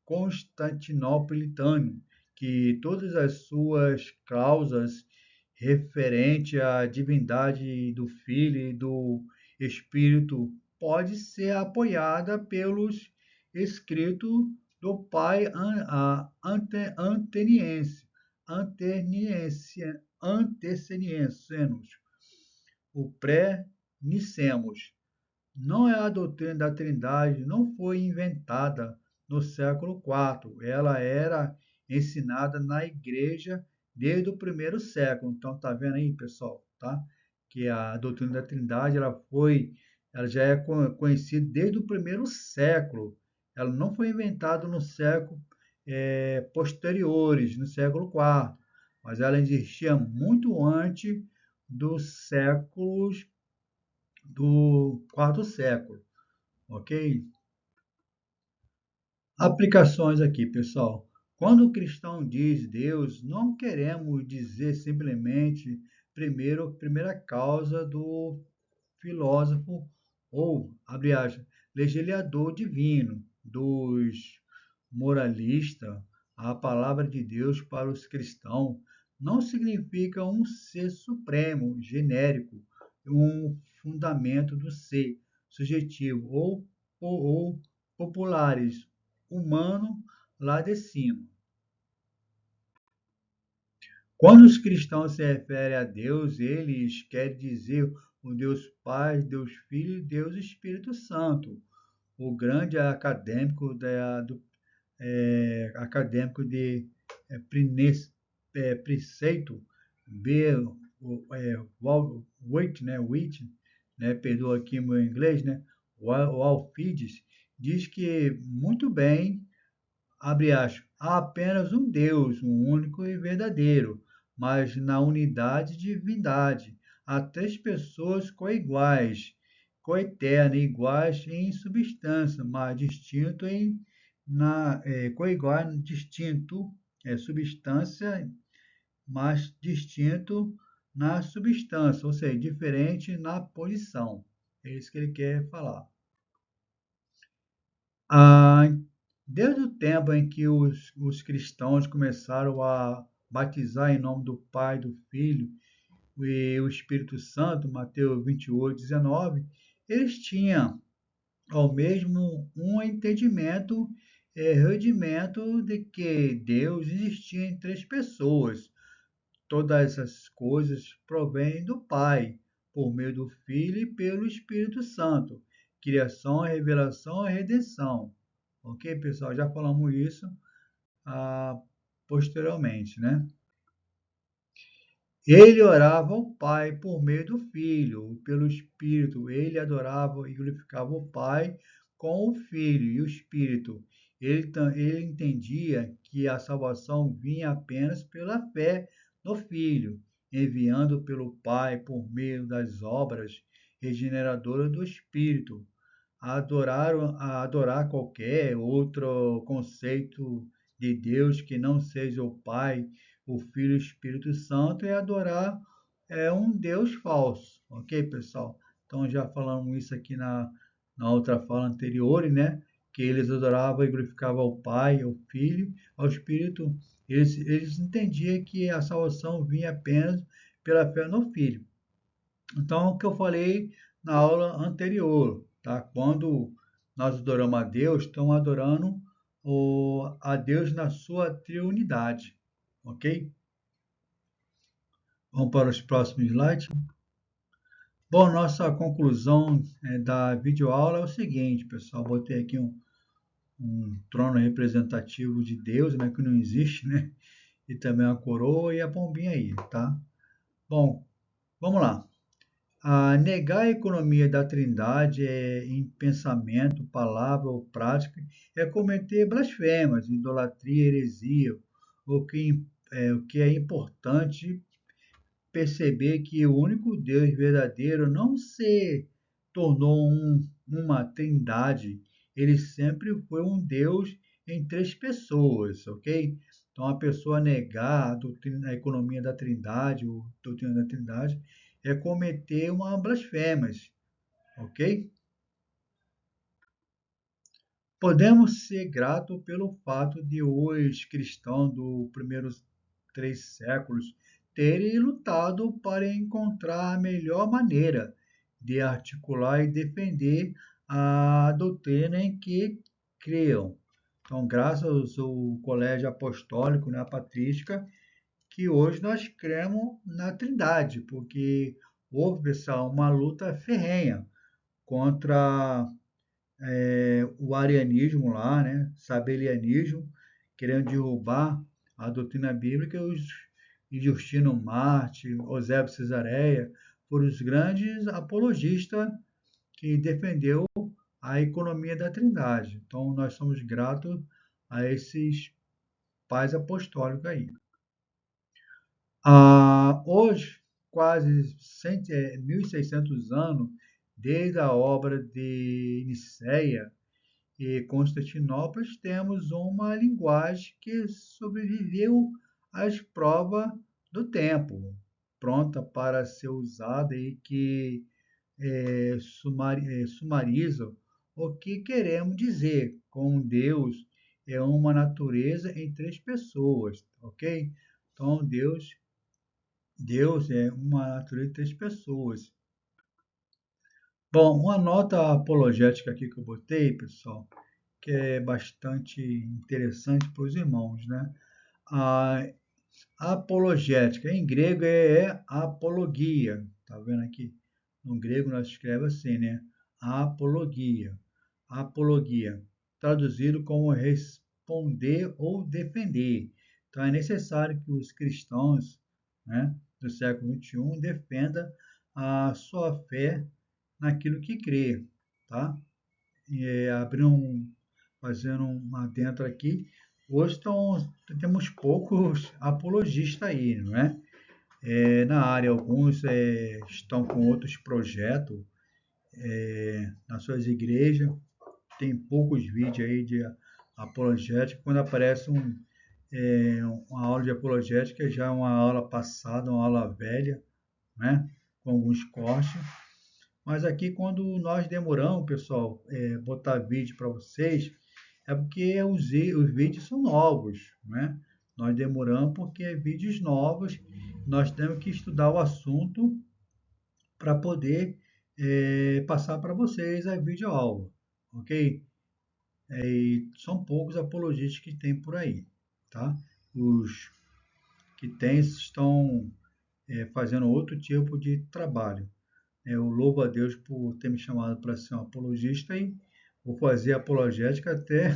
Speaker 1: constantinopolitano, que todas as suas cláusulas referentes à divindade do Filho e do Espírito pode ser apoiada pelos escritos do pai antecenienses, o pré-nicemos. Não é a doutrina da Trindade, não foi inventada no século IV. Ela era ensinada na igreja desde o primeiro século. Então, tá vendo aí, pessoal, tá? Que a doutrina da Trindade, ela já é conhecida desde o primeiro século. Ela não foi inventada no século posteriores, no século IV, mas ela existia muito antes dos séculos do quarto século, ok? Aplicações aqui, pessoal. Quando o cristão diz Deus, não queremos dizer simplesmente primeira causa do filósofo ou, abre aspas, legislador divino, dos moralistas. A palavra de Deus para os cristãos não significa um ser supremo, genérico, um fundamento do ser subjetivo ou populares, humano lá de cima. Quando os cristãos se referem a Deus, eles querem dizer o Deus Pai, Deus Filho e Deus Espírito Santo. O grande acadêmico acadêmico de preceito B. Witt, né, Witt, né, perdoa aqui meu inglês, né, o Alcides, diz que muito bem, abre aspas, há apenas um Deus, um único e verdadeiro, mas na unidade de divindade há três pessoas coiguais, coeternas, iguais em substância, mas distinto coigual, distinto, substância, mas distinto na substância, ou seja, diferente na posição. É isso que ele quer falar. Ah, desde o tempo em que os cristãos começaram a batizar em nome do Pai, do Filho e o Espírito Santo, Mateus 28, 19, eles tinham ao mesmo um entendimento, rudimento de que Deus existia em três pessoas. Todas essas coisas provêm do Pai, por meio do Filho e pelo Espírito Santo. Criação, revelação e redenção. Ok, pessoal? Já falamos isso posteriormente, né? Ele orava ao Pai por meio do Filho, pelo Espírito. Ele adorava e glorificava o Pai com o Filho e o Espírito. Ele entendia que a salvação vinha apenas pela fé no Filho, enviando pelo Pai por meio das obras regeneradoras do Espírito. A adorar qualquer outro conceito de Deus que não seja o Pai, o Filho e o Espírito Santo é adorar um Deus falso, ok, pessoal? Então já falamos isso aqui na outra fala anterior, né? Que eles adoravam e glorificavam ao Pai, ao Filho, ao Espírito. Eles entendiam que a salvação vinha apenas pela fé no Filho. Então, o que eu falei na aula anterior, tá? Quando nós adoramos a Deus, estamos adorando a Deus na sua triunidade, ok? Vamos para os próximos slides. Bom, nossa conclusão da videoaula é o seguinte, pessoal. Botei aqui um trono representativo de Deus, né, que não existe, né? E também a coroa e a pombinha aí, tá? Bom, vamos lá. Negar a economia da Trindade em pensamento, palavra ou prática é cometer blasfemas, idolatria, heresia. O que é importante perceber que o único Deus verdadeiro não se tornou uma trindade, ele sempre foi um Deus em três pessoas, ok? Então, a pessoa negar a economia da trindade, ou doutrina da trindade, é cometer uma blasfêmia, ok? Podemos ser gratos pelo fato de os cristãos dos primeiros 3 séculos terem lutado para encontrar a melhor maneira de articular e defender a doutrina em que criam. Então, graças ao Colégio Apostólico, né, a Patrística, que hoje nós cremos na Trindade, porque houve, pessoal, uma luta ferrenha contra o arianismo lá, né, sabelianismo, querendo derrubar a doutrina bíblica, e Justino Marte, Eusébio Cesareia, foram os grandes apologistas que defendeu a economia da Trindade. Então, nós somos gratos a esses pais apostólicos aí. Hoje, quase 1.600 anos, desde a obra de Nicéia, e Constantinopla, temos uma linguagem que sobreviveu às provas do tempo, pronta para ser usada e que sumariza o que queremos dizer com Deus é uma natureza em três pessoas, ok? Então, Deus é uma natureza em três pessoas. Bom, uma nota apologética aqui que eu botei, pessoal, que é bastante interessante para os irmãos, né? A apologética, em grego é apologia, tá vendo aqui? No grego nós escrevemos assim, né? Apologia, apologia, traduzido como responder ou defender. Então é necessário que os cristãos, né, do século XXI defendam a sua fé naquilo que crê, tá? Fazendo um adentro aqui, hoje temos poucos apologistas aí, não é? Na área, alguns estão com outros projetos nas suas igrejas, tem poucos vídeos aí de apologética. Quando aparece uma aula de apologética, já é uma aula passada, uma aula velha, né? Com alguns cortes. Mas aqui, quando nós demoramos, pessoal, botar vídeo para vocês, é porque os vídeos são novos, né? Nós demoramos porque é vídeos novos, nós temos que estudar o assunto para poder passar para vocês a videoaula, ok? E são poucos apologistas que tem por aí, tá? Os que tem estão fazendo outro tipo de trabalho. Eu louvo a Deus por ter me chamado para ser um apologista e vou fazer apologética até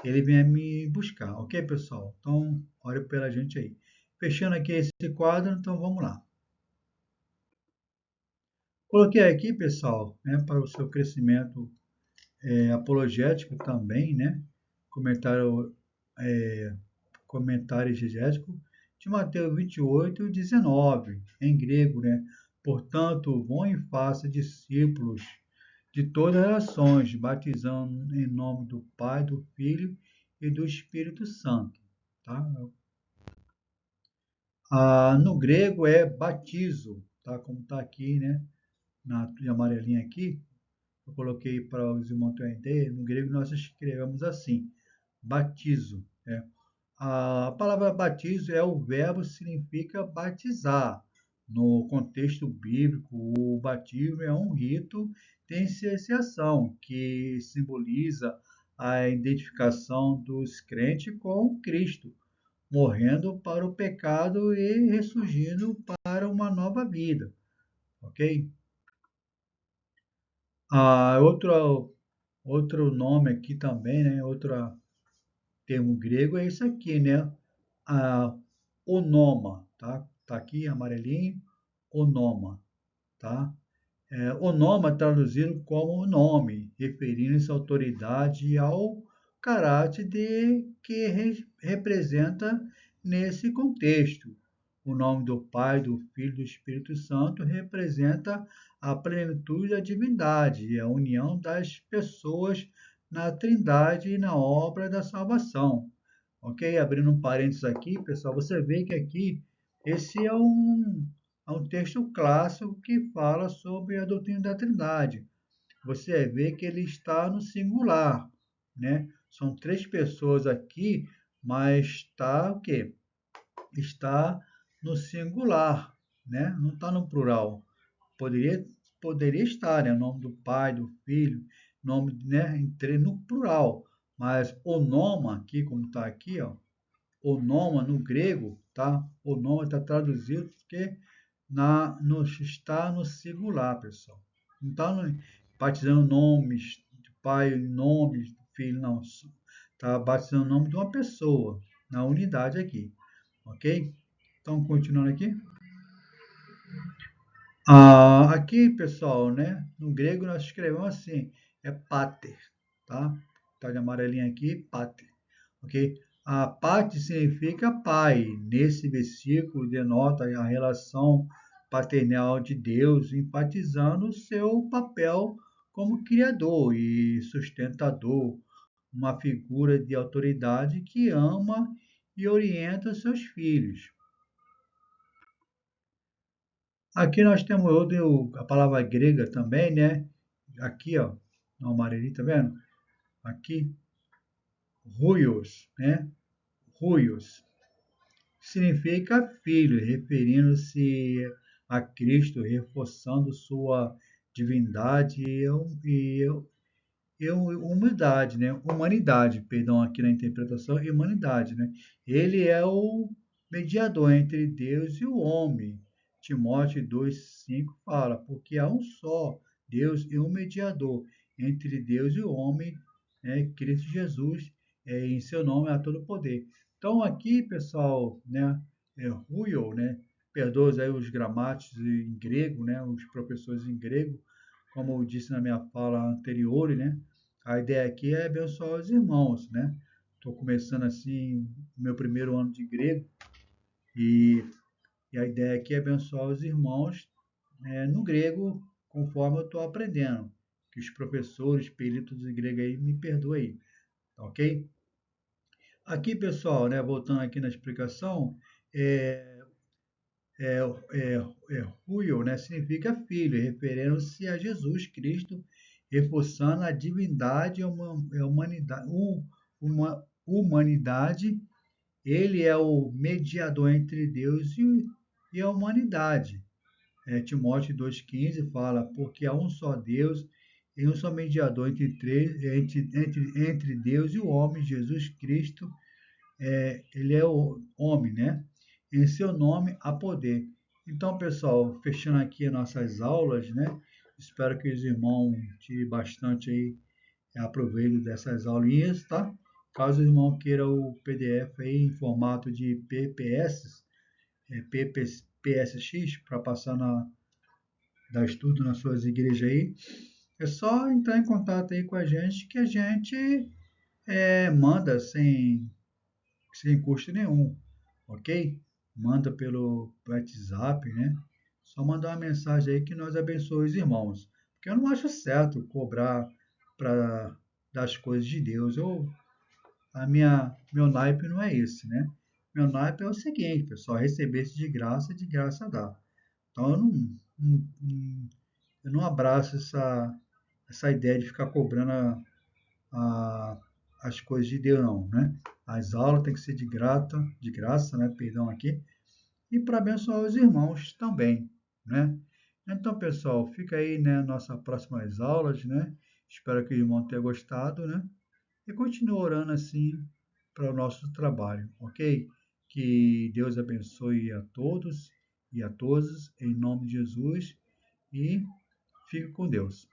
Speaker 1: ele venha me buscar, ok, pessoal? Então, ore pela gente aí. Fechando aqui esse quadro, então vamos lá. Coloquei aqui, pessoal, né, para o seu crescimento apologético também, né? Comentário, é, comentário exegético de Mateus 28, 19, em grego, né? Portanto, vão e façam discípulos de todas as nações, batizando em nome do Pai, do Filho e do Espírito Santo. Tá? No grego é batizo, tá? Como está aqui, né? Na amarelinha aqui, eu coloquei para os irmãos terem ideia, no grego nós escrevemos assim, batizo. Né? A palavra batizo é o verbo que significa batizar. No contexto bíblico, o batismo é um rito de iniciação que simboliza a identificação dos crentes com Cristo, morrendo para o pecado e ressurgindo para uma nova vida, ok? Outro nome aqui também, né? Outro termo grego é isso aqui, né? A onoma, tá? Tá aqui amarelinho, onoma, tá? Onoma traduzido como nome, referindo-se à autoridade e ao caráter que representa nesse contexto. O nome do Pai, do Filho e do Espírito Santo representa a plenitude da divindade e a união das pessoas na Trindade e na obra da salvação. Ok? Abrindo um parênteses aqui, pessoal, você vê que aqui esse é um texto clássico que fala sobre a doutrina da Trindade. Você vê que ele está no singular, né? São três pessoas aqui, mas está o quê? Está no singular, né? Não está no plural. Poderia, poderia estar, né? O nome do Pai, do Filho, nome, né? No plural. Mas o nome aqui, como está aqui, ó, onoma no grego, tá? Onoma está traduzido porque está no singular, pessoal. Não está batizando nomes de pai, nomes de filho, não. Está batizando o nome de uma pessoa, na unidade aqui, ok? Então, continuando aqui. Aqui, pessoal, né? No grego nós escrevemos assim, é pater, tá? Tá de amarelinho aqui, pater, ok? A pater significa pai. Nesse versículo denota a relação paternal de Deus, enfatizando o seu papel como criador e sustentador, uma figura de autoridade que ama e orienta seus filhos. Aqui nós temos a palavra grega também, né? Aqui, ó, no amarelinho, tá vendo? Aqui, ruios, né? Ruios significa filho, referindo-se a Cristo, reforçando sua divindade e humildade, né? Humanidade, perdão, aqui na interpretação, humanidade, né? Ele é o mediador entre Deus e o homem. Timóteo 2,5 fala, porque há um só Deus e um mediador entre Deus e o homem, né? Cristo Jesus, em seu nome há todo o poder. Então aqui, pessoal, né? Ruio, né? Perdoa aí os gramáticos em grego, né? Os professores em grego, como eu disse na minha fala anterior, né? A ideia aqui é abençoar os irmãos, né? Estou começando assim o meu primeiro ano de grego e, e a ideia aqui é abençoar os irmãos, né, no grego, conforme eu estou aprendendo. Que os professores, peritos de grego aí me perdoem aí, tá ok? Aqui, pessoal, né, voltando aqui na explicação, é, é, é, Huio, né, significa filho, referindo-se a Jesus Cristo, reforçando a divindade e a humanidade, humanidade. Ele é o mediador entre Deus e a humanidade. Timóteo 2,15 fala, porque há um só Deus e um só mediador entre Deus e o homem, Jesus Cristo. Ele é o homem, né? Em seu nome há poder. Então, pessoal, fechando aqui as nossas aulas, né? Espero que os irmãos tirem bastante aí, aproveito dessas aulinhas, tá? Caso o irmão queira o PDF aí em formato de PPS, PSX, para passar dar estudo nas suas igrejas aí, é só entrar em contato aí com a gente que a gente manda sem custo nenhum, ok? Manda pelo WhatsApp, né? Só mandar uma mensagem aí que nós abençoamos os irmãos. Porque eu não acho certo cobrar para das coisas de Deus. Meu naipe não é esse, né? Meu naipe é o seguinte, pessoal, receber de graça dá. Então eu não abraço essa ideia de ficar cobrando a- as coisas de Deus, não, né? As aulas têm que ser de graça, né? Perdão aqui, e para abençoar os irmãos também, né? Então, pessoal, fica aí, né, nossas próximas aulas, né? Espero que o irmão tenha gostado, né? E continue orando assim para o nosso trabalho, ok? Que Deus abençoe a todos e a todas, em nome de Jesus, e fique com Deus.